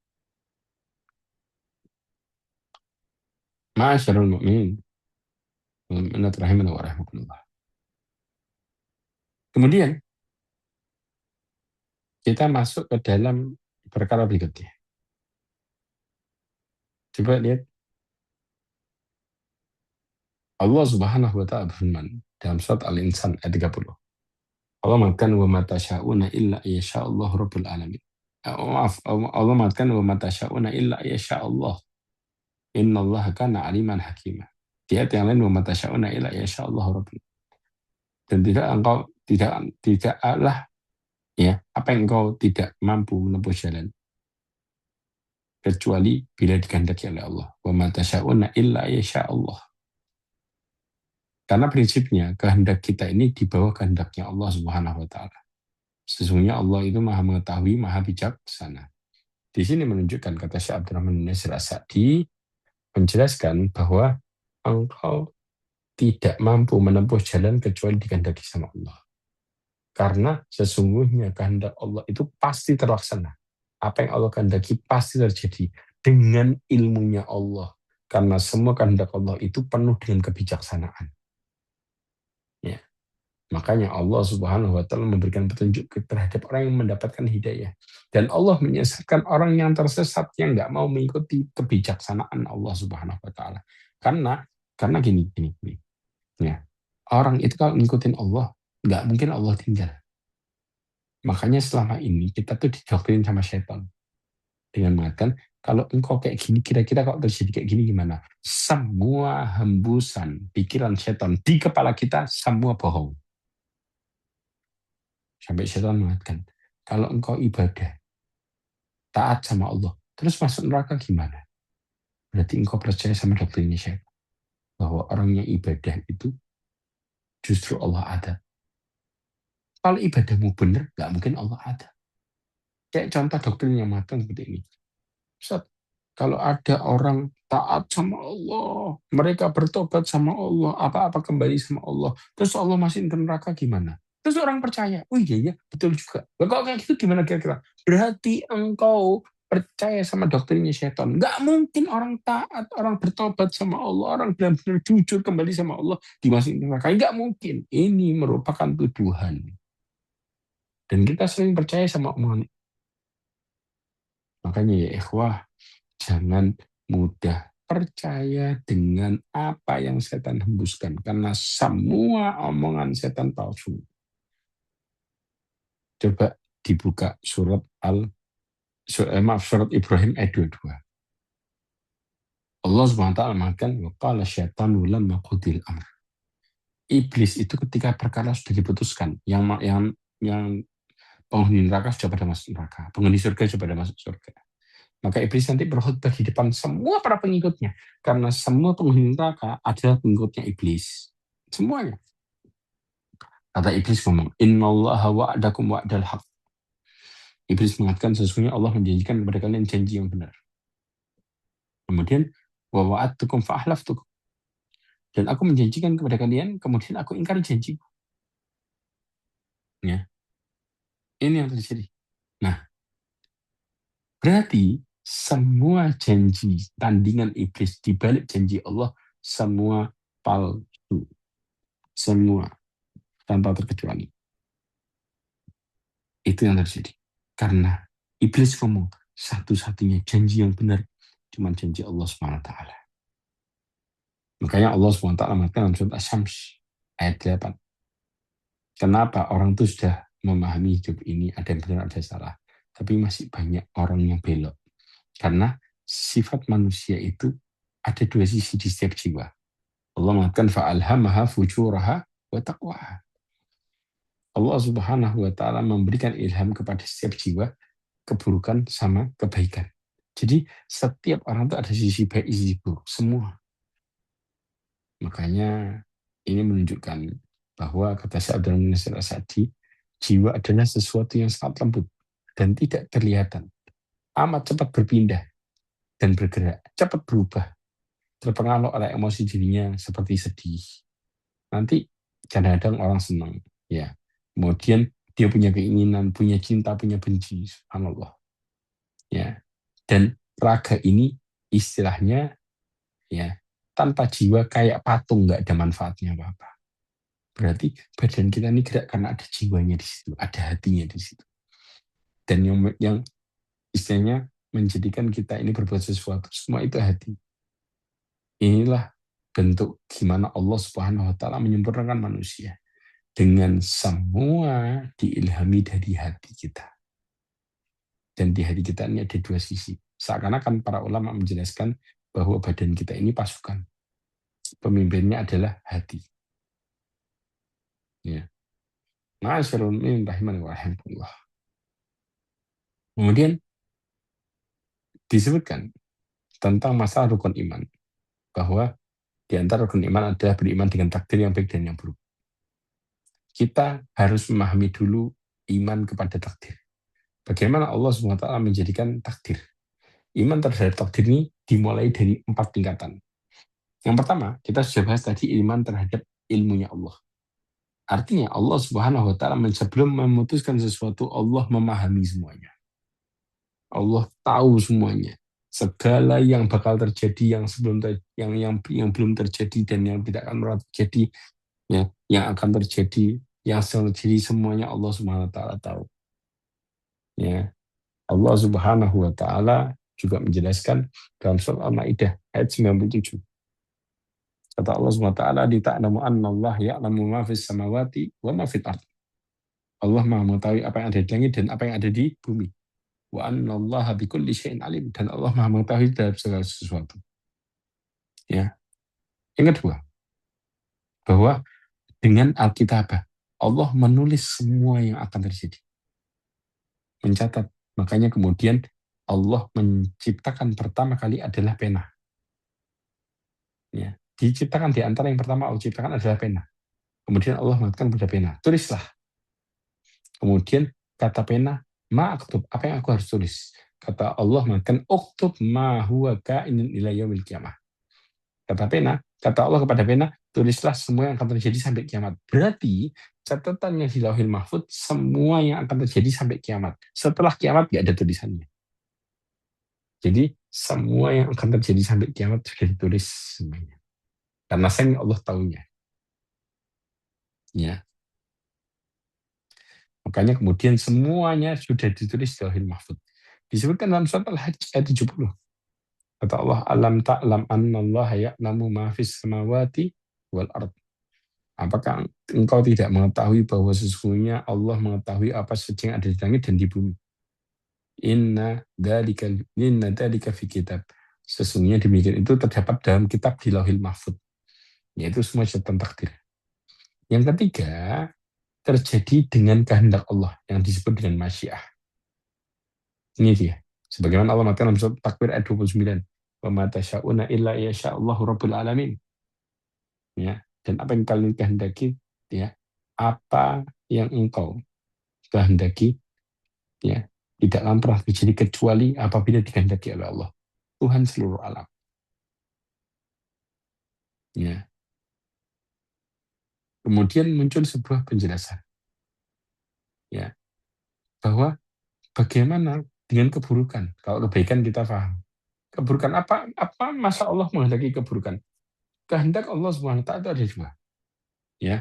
Ma'asyarul mu'min. Mu'minat rahimana wa rahimakumullah. Kemudian kita masuk ke dalam perkara berikutnya. Coba lihat Allah Subhanahu wa taala berfirman dalam surat Al-Insan ayat 30. Allah mengatakan wa ma tasyauna illa yasha Allah rabbul alamin. Maaf, Allah mengatakan wa ma tasyauna illa yasha Allah. Innallaha kana aliman hakimah. Di ayat yang lain wa ma tasyauna illa yasha Allah rabbul. Dan tidak engkau tidaklah ya apa yang engkau tidak mampu menempuh jalan kecuali bila dikehendaki oleh Allah. Wa ma tasyauna illa yasha Allah. Karena prinsipnya kehendak kita ini di bawah kehendaknya Allah Subhanahu wa taala. Sesungguhnya Allah itu Maha mengetahui, Maha bijaksana. Di sini menunjukkan kata Syekh Abdurrahman bin Nasir As-Sa'di menjelaskan bahwa engkau tidak mampu menempuh jalan kecuali dikehendaki sama Allah. Karena sesungguhnya kehendak Allah itu pasti terlaksana. Apa yang Allah kehendaki pasti terjadi dengan ilmunya Allah. Karena semua kehendak Allah itu penuh dengan kebijaksanaan. Ya. Makanya Allah Subhanahu wa taala memberikan petunjuk terhadap orang yang mendapatkan hidayah. Dan Allah menyesatkan orang yang tersesat yang nggak mau mengikuti kebijaksanaan Allah Subhanahu wa taala. Karena gini. Ya. Orang itu kalau ngikutin Allah, nggak mungkin Allah tinggal. Makanya selama ini kita tuh didoktrin sama setan. Dengan mengatakan, kalau engkau kayak gini, kira-kira kalau terjadi kayak gini gimana? Semua hembusan pikiran setan di kepala kita, semua bohong. Sampai setan mengatakan, kalau engkau ibadah, taat sama Allah, terus masuk neraka gimana? Berarti engkau percaya sama doktrinnya setan. Bahwa orang yang ibadah itu justru Allah ada. Kalau ibadahmu benar, nggak mungkin Allah ada. Kayak contoh doktrin yang matang seperti ini. Ustaz, kalau ada orang taat sama Allah, mereka bertobat sama Allah, apa-apa kembali sama Allah, terus Allah masih ke neraka gimana? Terus orang percaya, oh iya, betul juga. Kalau kayak gitu gimana kira-kira? Berarti engkau percaya sama doktrinnya setan. Nggak mungkin orang taat, orang bertobat sama Allah, orang benar-benar jujur kembali sama Allah, dimasukin neraka. Nggak mungkin. Ini merupakan tuduhan. Dan kita sering percaya sama omongan. Makanya ya ikhwah, jangan mudah percaya dengan apa yang setan hembuskan. Karena semua omongan setan palsu. Coba dibuka surat surat Ibrahim ayat 22. Allah SWT mengatakan, waqala syaitanu lamma qudil amr. Iblis itu ketika perkara sudah diputuskan, yang penghuni neraka sudah pada masuk neraka, penghuni surga sudah pada masuk surga. Maka iblis nanti berkhutbah di depan semua para pengikutnya. Karena semua penghuni neraka adalah pengikutnya iblis. Semuanya. Kata iblis ngomong, innallaha wa'adakum wa'dal haq. Iblis mengatakan sesungguhnya Allah menjanjikan kepada kalian janji yang benar. Kemudian, wa wa'adtukum fa'ahlaftukum. Dan aku menjanjikan kepada kalian, kemudian aku ingkari janji. Ya. Ini yang terjadi. Nah, berarti semua janji, tandingan iblis di balik janji Allah, semua palsu. Semua. Tanpa terkecuali. Itu yang terjadi. Karena iblis ngomong, satu-satunya janji yang benar cuma janji Allah SWT. Makanya Allah SWT mengatakan dalam surat Asy-Syams ayat 8. Kenapa orang itu sudah memahami hidup ini ada yang benar ada yang salah, tapi masih banyak orang yang belok. Karena sifat manusia itu ada dua sisi di setiap jiwa. Allah mengatakan fa'alhamaha fujuraha wa taqwaha. Allah Subhanahu wa taala memberikan ilham kepada setiap jiwa keburukan sama kebaikan. Jadi setiap orang itu ada sisi baik, sisi buruk, semua. Makanya ini menunjukkan bahwa kata Syekh Abdul Muhsin Nasir As-Sa'di, jiwa adalah sesuatu yang sangat lembut dan tidak terlihatan, amat cepat berpindah dan bergerak, cepat berubah, terpengaruh oleh emosi dirinya seperti sedih. Nanti kadang-kadang orang senang, ya. Kemudian dia punya keinginan, punya cinta, punya benci, subhanallah. Ya. Dan raga ini istilahnya, ya, tanpa jiwa kayak patung, nggak ada manfaatnya apa-apa. Berarti badan kita ini gerak karena ada jiwanya di situ, ada hatinya di situ. Dan yang istilahnya menjadikan kita ini berbuat sesuatu, semua itu hati. Inilah bentuk gimana Allah Subhanahu wa taala menyempurnakan manusia dengan semua diilhami dari hati kita. Dan di hati kita ini ada dua sisi. Seakan-akan para ulama menjelaskan bahwa badan kita ini pasukan. Pemimpinnya adalah hati. Ya. Ma'asyiral mu'minin rahimani wa rahimakumullah. Kemudian disebutkan tentang masalah rukun iman, bahwa di antara rukun iman adalah beriman dengan takdir yang baik dan yang buruk. Kita harus memahami dulu iman kepada takdir. Bagaimana Allah SWT menjadikan takdir. Iman terhadap takdir ini dimulai dari 4 tingkatan. Yang pertama, kita sudah bahas tadi, iman terhadap ilmunya Allah. Artinya Allah Subhanahu wa taala sebelum memutuskan sesuatu, Allah memahami semuanya. Allah tahu semuanya. Segala yang bakal terjadi, yang sebelum yang belum terjadi dan yang tidak akan pernah terjadi, ya, yang akan terjadi, yang sedang terjadi, semuanya Allah Subhanahu wa taala tahu. Ya. Allah Subhanahu wa taala juga menjelaskan dalam surah Al-Maidah ayat 97. Kata Allah Subhanahu wa taala, "Dita'lamu annallaha ya'lamu ma fis samawati wa ma fil ardh." Allah Maha mengetahui apa yang ada di langit dan apa yang ada di bumi. Wa annallaha bikulli syai'in alim, dan Allah Maha mengetahui dalam segala sesuatu. Ya. Yang kedua, bahwa dengan Alkitabah Allah menulis semua yang akan terjadi. Mencatat. Makanya kemudian Allah menciptakan pertama kali adalah pena. Ya. Diciptakan di antara yang pertama Allah ciptakan adalah pena. Kemudian Allah mengatakan pada pena, tulislah. Kemudian kata pena, ma'aktub, apa yang aku harus tulis? Kata Allah mengatakan, uktub ma huwa ka'inun ila yaumil qiyamah. Kata pena, kata Allah kepada pena, tulislah semua yang akan terjadi sampai kiamat. Berarti catatan yang di Lauhil Mahfudz semua yang akan terjadi sampai kiamat. Setelah kiamat nggak ada tulisannya. Jadi semua yang akan terjadi sampai kiamat sudah ditulis semuanya. Karena saya Allah tahunya. Ya. Makanya kemudian semuanya sudah ditulis di Lauhil Mahfudz. Disebutkan dalam surat Al-Hajj ayat 70. Kata Allah, alam ta'lam annallaha ya'lamu ma fis samawati wal ard. Apakah engkau tidak mengetahui bahwa sesungguhnya Allah mengetahui apa saja yang ada di langit dan di bumi? Inna dzalika fi kitab. Sesungguhnya demikian itu terdapat dalam kitab di Lauhil Mahfudz. Yaitu semua catatan takdir. Yang ketiga, terjadi dengan kehendak Allah yang disebut dengan masyiah. Ini dia. Sebagaimana Allah mengatakan dalam surat Takwir ayat 29. Wa ma tasyauna illa yasha'allahu rabbul alamin. Ya, dan apa yang kalian kehendaki, ya, apa yang engkau kehendaki, ya, tidak akan pernah terjadi kecuali apabila dikehendaki oleh Allah, Tuhan seluruh alam. Ya. Kemudian muncul sebuah penjelasan, ya, bahwa bagaimana dengan keburukan. Kalau kebaikan kita paham. Keburukan apa? Apa masa Allah menghendaki keburukan? Kehendak Allah SWT itu ada dua. Ya,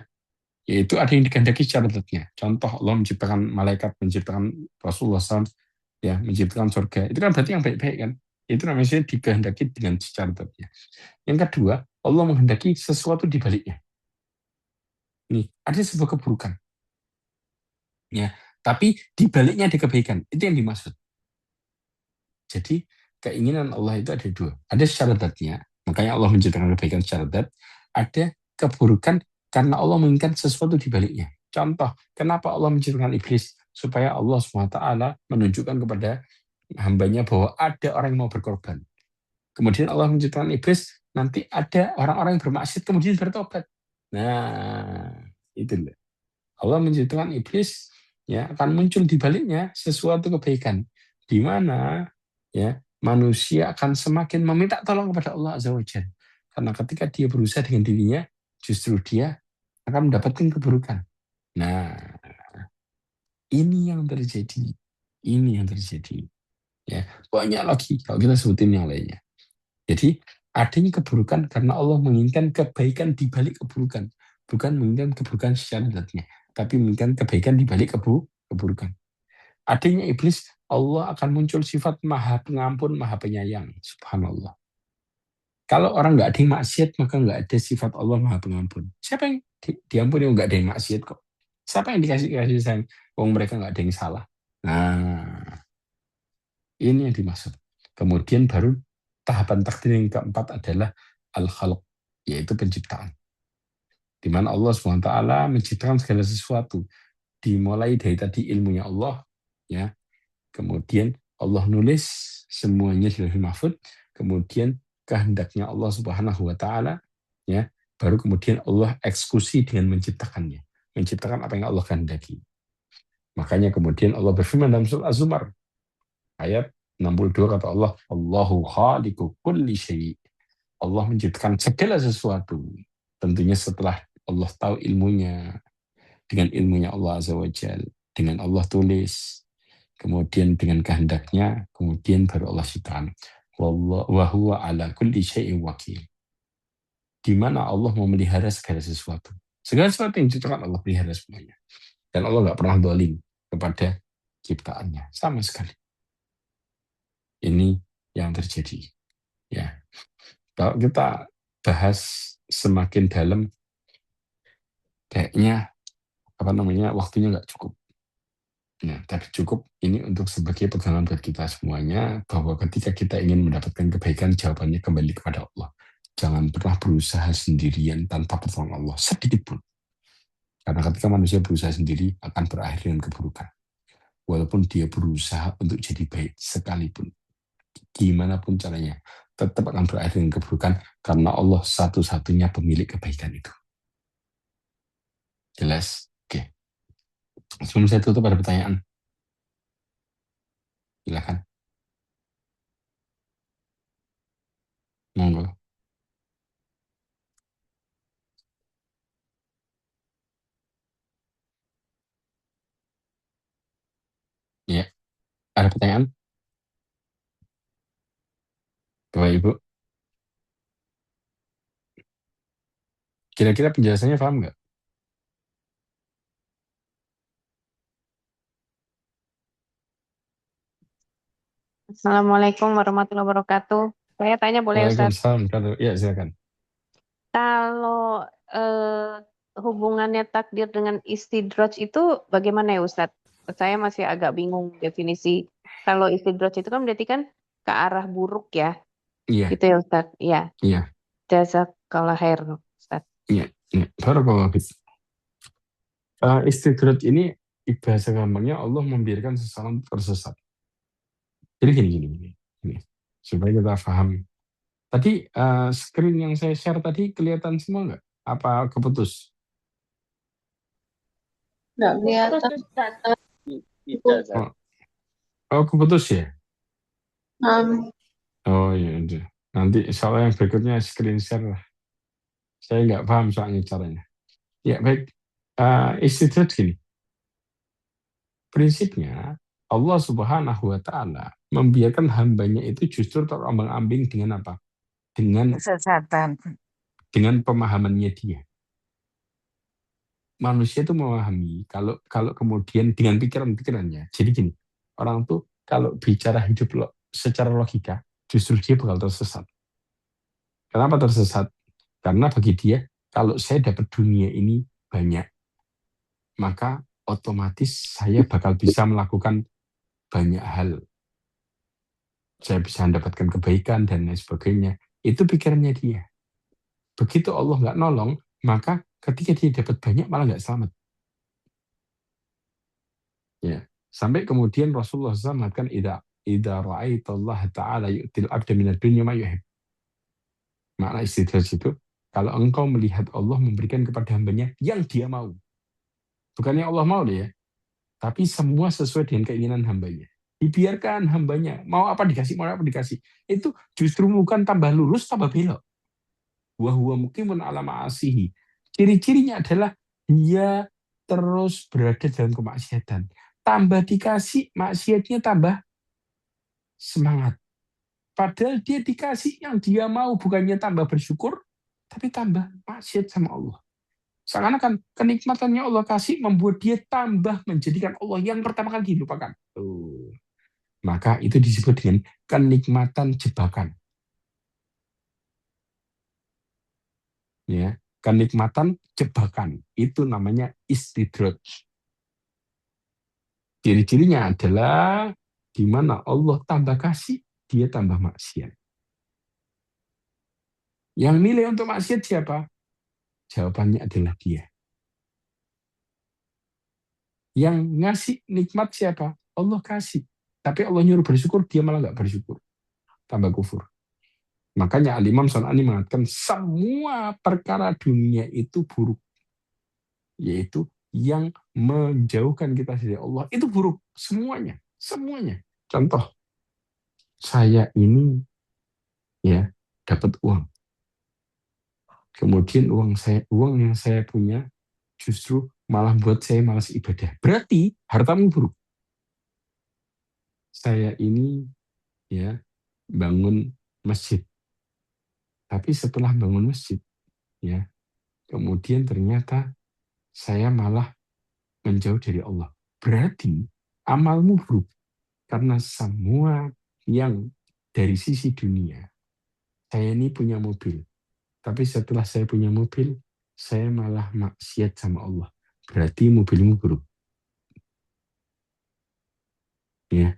yaitu ada yang dikehendaki secara zatnya. Contoh Allah menciptakan malaikat, menciptakan Rasulullah SAW, ya, menciptakan surga. Itu kan berarti yang baik-baik kan? Itu namanya dikehendaki dengan secara zatnya. Yang kedua, Allah menghendaki sesuatu di baliknya. Nih, ada sebuah keburukan. Ya, tapi di baliknya ada kebaikan. Itu yang dimaksud. Jadi keinginan Allah itu ada dua. Ada secara zatnya, makanya Allah menciptakan kebaikan secara zat. Ada keburukan karena Allah menginginkan sesuatu di baliknya. Contoh, kenapa Allah menciptakan iblis? supaya Allah SWT menunjukkan kepada hambanya bahwa ada orang yang mau berkorban. Kemudian Allah menciptakan iblis, nanti ada orang-orang yang bermaksiat kemudian bertobat. Nah, itu loh. Allah menciptakan iblis, ya akan muncul di baliknya sesuatu kebaikan, di mana ya manusia akan semakin meminta tolong kepada Allah Azza wa Jalla. Karena ketika dia berusaha dengan dirinya, justru dia akan mendapatkan keburukan. Nah, ini yang terjadi. Ini yang terjadi. Ya, banyak lagi kalau kita sebutin yang lainnya. Jadi, adanya keburukan karena Allah menginginkan kebaikan di balik keburukan. Bukan menginginkan keburukan secara zatnya, tapi menginginkan kebaikan di balik keburukan. Adanya iblis, Allah akan muncul sifat maha pengampun, maha penyayang. Subhanallah. Kalau orang nggak ada yang maksiat, maka nggak ada sifat Allah maha pengampun. Siapa yang diampuni? Nggak ada yang maksiat kok. Siapa yang dikasih kasih sayang? Oh, mereka nggak ada yang salah. Nah, ini yang dimaksud. Kemudian baru tahapan takdir yang keempat adalah al-khalq, yaitu penciptaan. Di mana Allah SWT menciptakan segala sesuatu. Dimulai dari tadi ilmunya Allah, ya. Kemudian Allah nulis semuanya di Lauhul Mahfuz, kemudian kehendaknya Allah Subhanahu wa taala, ya. Baru kemudian Allah eksekusi dengan menciptakannya. Menciptakan apa yang Allah kehendaki. Makanya kemudian Allah berfirman dalam surah Az-Zumar ayat 62 kata Allah, Allahu khaliqu kulli syai'. Allah menciptakan segala sesuatu. Tentunya setelah Allah tahu ilmunya, dengan ilmunya Allah Azza wa Jal, dengan Allah tulis, kemudian dengan kehendaknya, kemudian baru Allah ciptakan. Wa huwa ala kulli syai'in wakil. Di mana Allah memelihara segala sesuatu. Segala sesuatu yang diciptakan Allah pelihara semuanya. Dan Allah nggak pernah dolim kepada ciptaannya sama sekali. Ini yang terjadi. Ya, kalau kita bahas semakin dalam, kayaknya waktunya nggak cukup. Ya, tapi cukup ini untuk sebagai pegangan buat kita semuanya bahwa ketika kita ingin mendapatkan kebaikan, jawabannya kembali kepada Allah. Jangan pernah berusaha sendirian tanpa pertolongan Allah sedikit pun. Karena ketika manusia berusaha sendiri akan berakhir dengan keburukan. Walaupun dia berusaha untuk jadi baik sekalipun, gimana pun caranya, tetap akan berakhir dengan keburukan karena Allah satu-satunya pemilik kebaikan itu. Jelas? Oke. Sebelum saya tutup ada pertanyaan. Silakan. Monggo. Ya, ada pertanyaan? Bapak Ibu, kira-kira penjelasannya paham nggak? Assalamualaikum warahmatullahi wabarakatuh. Saya tanya boleh Ustadz? Waalaikumsalam. Ya, silakan. Kalau hubungannya takdir dengan istidraj itu bagaimana ya Ustadz? Saya masih agak bingung definisi. Kalau istidraj itu kan berarti kan ke arah buruk ya, Iya, gitu ya Ustadz? Iya, iya, jazakallah khair Ustadz. iya, iya. Barakallahu fiik. Istidraj ini bahasa gampangnya Allah membiarkan seseorang tersesat. Jadi gini. Supaya kita paham. Tadi screen yang saya share tadi kelihatan semua nggak? Apa keputus? Nggak kelihatan. Oh, oh keputus ya? Um, Oh iya, udah. Nanti soal yang berikutnya screen share lah. Saya nggak paham soalnya caranya. Ya baik, istidraj gini. Prinsipnya Allah Subhanahu wa taala membiarkan hambanya itu justru terombang-ambing dengan apa? Dengan Kesesatan. pemahamannya dia. Manusia itu memahami kalau kalau kemudian dengan pikiran-pikirannya. Jadi gini, orang tuh kalau bicara hidup secara logika, justru dia bakal tersesat. Kenapa tersesat? Karena bagi dia, kalau saya dapat dunia ini banyak, maka otomatis saya bakal bisa melakukan banyak hal. Saya bisa mendapatkan kebaikan dan lain sebagainya. Itu pikirannya dia. Begitu Allah nggak nolong, maka ketika dia dapat banyak malah nggak selamat. Ya. Sampai kemudian Rasulullah SAW mengatakan idza ra'aitallah ta'ala yu'til 'abda minad dunya ma yuhib. Makna istidraj itu kalau engkau melihat Allah memberikan kepada hambanya yang dia mau. Bukannya Allah mau deh ya, tapi semua sesuai dengan keinginan hambanya. Dibiarkan hambanya mau apa dikasih, mau apa dikasih. Itu justru bukan tambah lurus, tambah belok. Wa huwa muqimun ala ma'asihi. Ciri-cirinya adalah dia terus berada dalam kemaksiatan. Tambah dikasih, maksiatnya tambah semangat. Padahal dia dikasih yang dia mau, bukannya tambah bersyukur, tapi tambah maksiat sama Allah. Seakan-akan kenikmatannya Allah kasih membuat dia tambah menjadikan Allah yang pertama kali dilupakan. Maka itu disebut dengan kenikmatan jebakan. Ya, kenikmatan jebakan itu namanya istidraj. Ciri-cirinya adalah di mana Allah tambah kasih, dia tambah maksiat. Yang milih untuk maksiat siapa? Jawabannya adalah dia. Yang ngasih nikmat siapa? Allah kasih. Tapi Allah nyuruh bersyukur, dia malah nggak bersyukur. Tambah kufur. Makanya Al-Imam San'ani mengatakan semua perkara dunia itu buruk. Yaitu yang menjauhkan kita dari Allah. Itu buruk. Semuanya. Semuanya. Contoh. Saya ini ya dapat uang. Kemudian uang yang saya punya justru malah buat saya malas ibadah. Berarti hartamu buruk. Saya ini ya bangun masjid. Tapi setelah bangun masjid, ya, kemudian ternyata saya malah menjauh dari Allah. Berarti amalmu buruk. Karena semua yang dari sisi dunia, saya ini punya mobil. Tapi setelah saya punya mobil, saya malah maksiat sama Allah. Berarti mobilmu buruk. Ya,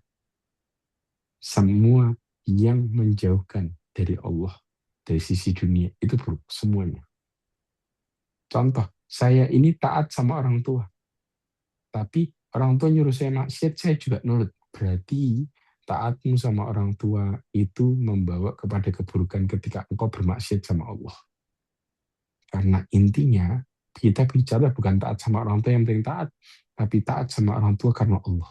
semua yang menjauhkan dari Allah, dari sisi dunia, itu buruk semuanya. Contoh, saya ini taat sama orang tua. Tapi orang tua nyuruh saya maksiat, saya juga nurut. Berarti taatmu sama orang tua itu membawa kepada keburukan ketika engkau bermaksiat sama Allah. Karena intinya, kita bicara bukan taat sama orang tua yang penting taat, tapi taat sama orang tua karena Allah.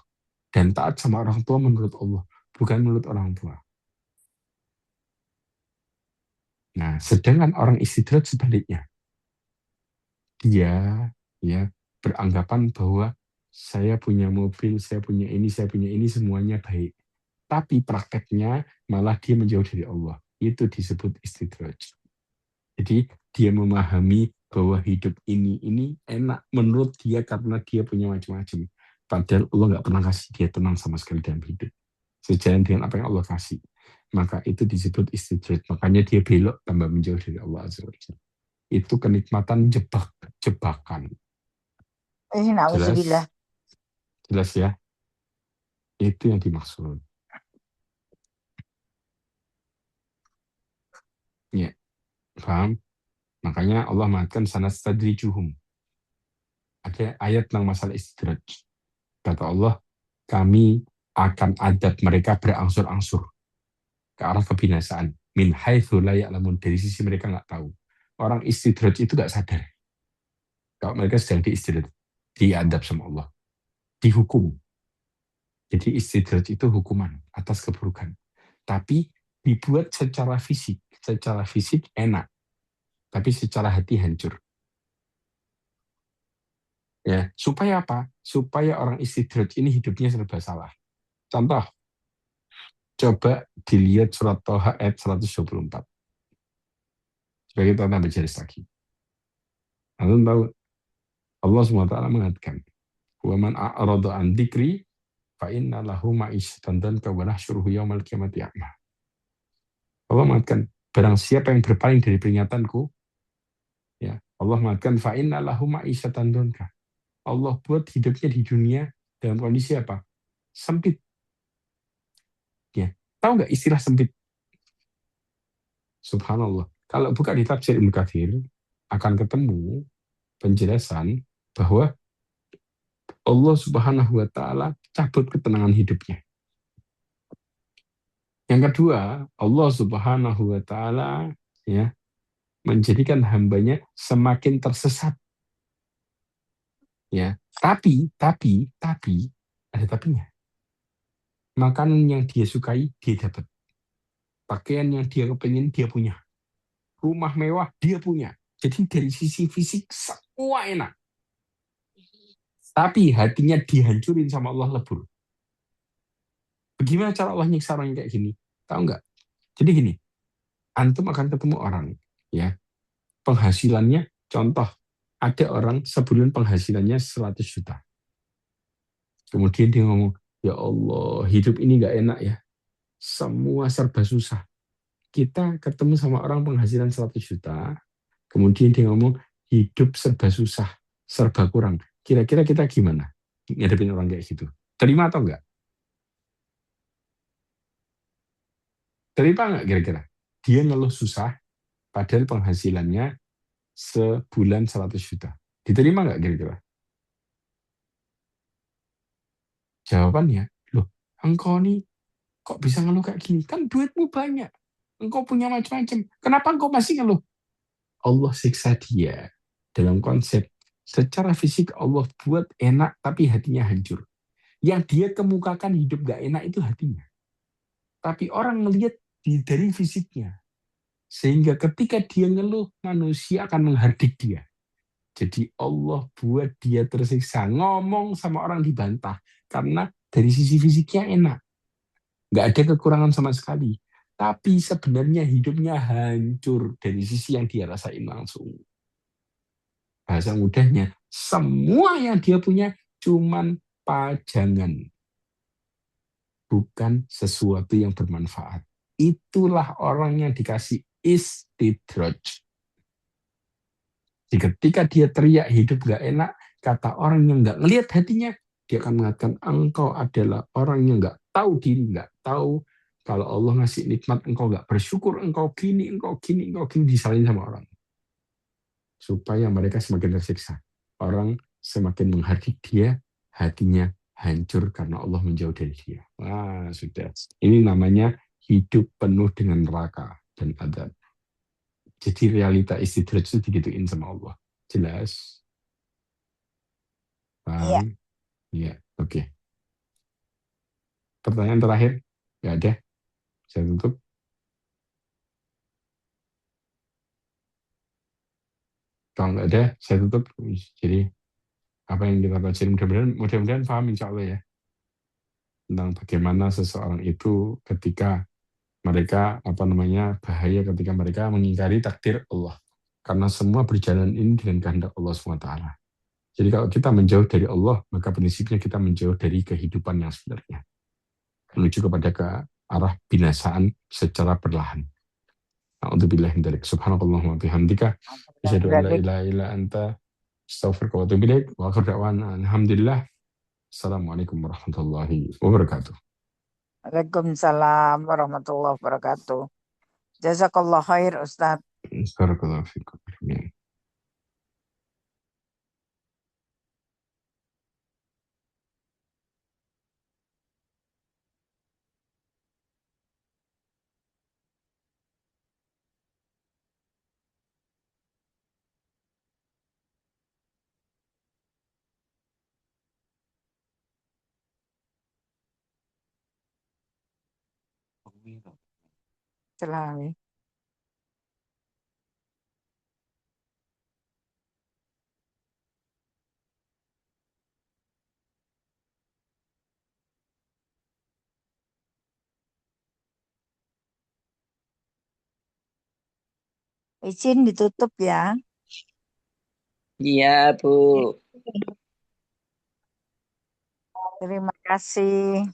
Dan taat sama orang tua menurut Allah, bukan menurut orang tua. Nah, sedangkan orang istidraj sebaliknya. Dia ya beranggapan bahwa saya punya mobil, saya punya ini, semuanya baik. Tapi prakteknya malah dia menjauh dari Allah. Itu disebut istidraj. Jadi dia memahami bahwa hidup ini enak menurut dia karena dia punya macam-macam. Padahal Allah nggak pernah kasih dia tenang sama sekali dalam hidup. Sejalan dengan apa yang Allah kasih. Maka itu disebut istidraj. Makanya dia belok tambah menjauh dari Allah Azza wa Jalla. Itu kenikmatan jebakan. Nauzubillah. Jelas ya? Itu yang dimaksud. Ya, paham? Makanya Allah mengatakan sanastadrijuhum. Ada ayat tentang masalah istidraj. Kata Allah, kami akan adab mereka berangsur-angsur ke arah kebinasaan. Min haitsu la ya'lamun, dari sisi mereka nggak tahu. Orang istidraj itu nggak sadar. Kalau mereka sedang diistidraj, diadab sama Allah, dihukum. Jadi istidraj itu hukuman atas keburukan. Tapi dibuat secara fisik. Secara fisik enak. Tapi secara hati hancur. Ya, supaya apa? Supaya orang istidraj ini hidupnya serba salah. Contoh, coba dilihat surat Toha ayat 124. Coba kita tambah jelas lagi. Lalu tahu Allah SWT mengatakan, "Wa man a'rada an dzikri fa inna lahu ma'isyatan danka wa nahsyuruhu yaumal qiyamati a'ma." Allah mengatakan, barang siapa yang berpaling dari peringatanku, ya, Allah mengatakan fa inna lahu ma'isyatan danka. Allah buat hidupnya di dunia dalam kondisi apa? Sempit. Ya. Tahu nggak istilah sempit? Subhanallah. Kalau buka di tafsir Ibnu Katsir, akan ketemu penjelasan bahwa Allah Subhanahu wa Ta'ala cabut ketenangan hidupnya. Yang kedua, Allah Subhanahu wa Ta'ala ya menjadikan hambanya semakin tersesat. Ya, tapi ada tapinya. Makanan yang dia sukai dia dapat. Pakaian yang dia kepingin dia punya. Rumah mewah dia punya. Jadi dari sisi fisik semua enak. Tapi hatinya dihancurin sama Allah lebur. Bagaimana cara Allah nyiksa orang kayak gini? Tahu nggak? Jadi gini, antum akan ketemu orang, ya, penghasilannya, contoh, ada orang sebulan penghasilannya 100 juta. Kemudian dia ngomong, ya Allah, hidup ini nggak enak ya. Semua serba susah. Kita ketemu sama orang penghasilan 100 juta, kemudian dia ngomong, hidup serba susah, serba kurang. Kira-kira kita gimana ngadepin orang kayak gitu? Terima atau enggak? Terima enggak kira-kira? Dia ngeluh susah, padahal penghasilannya sebulan 100 juta. Diterima enggak kira-kira? Jawabannya, loh, engkau nih kok bisa ngeluh kayak gini? Kan duitmu banyak. Engkau punya macam-macam. Kenapa engkau masih ngeluh? Allah siksa dia. Dalam konsep, secara fisik Allah buat enak, tapi hatinya hancur. Yang dia kemukakan hidup gak enak itu hatinya. Tapi orang melihat dari fisiknya. Sehingga ketika dia ngeluh, manusia akan menghardik dia. Jadi Allah buat dia tersiksa. Ngomong sama orang dibantah. Karena dari sisi fisiknya enak. Nggak ada kekurangan sama sekali. Tapi sebenarnya hidupnya hancur dari sisi yang dia rasain langsung. Bahasa mudahnya, semua yang dia punya cuman pajangan. Bukan sesuatu yang bermanfaat. Itulah orang yang dikasih istidraj. Jadi ketika dia teriak hidup gak enak, kata orang yang gak ngelihat hatinya, dia akan mengatakan engkau adalah orang yang gak tahu diri, gak tahu kalau Allah ngasih nikmat, engkau gak bersyukur, engkau gini, disalahin sama orang. Supaya mereka semakin tersiksa. Orang semakin menghardik dia, hatinya hancur karena Allah menjauh dari dia. Wah, sudah. Ini namanya hidup penuh dengan neraka dan adab. Jadi realita istidraj itu digituin sama Allah. Jelas? Iya. Paham? Iya, oke. Pertanyaan terakhir? Nggak ada? Saya tutup. Kalau nggak ada, saya tutup. Jadi, apa yang kita pelajari mudah-mudahan paham insya Allah ya. Tentang bagaimana seseorang itu ketika mereka, bahaya ketika mereka mengingkari takdir Allah. Karena semua berjalan ini dengan kehendak Allah SWT. Jadi kalau kita menjauh dari Allah, maka prinsipnya kita menjauh dari kehidupan yang sebenarnya. Menuju kepada ke arah binasaan secara perlahan. A'udzubillahi min dzalik. Subhanakallahumma bihamdika asyhadu an la ilaha illa anta astaghfiruka wa atubu ilaik. Wa akhiru da'wana alhamdulillah. Assalamualaikum warahmatullahi wabarakatuh. Waalaikumsalam warahmatullahi wabarakatuh. Jazakallah khair Ustaz. Barakallahu fikum. Selamat. Izin ditutup ya. Iya, Bu. Terima kasih.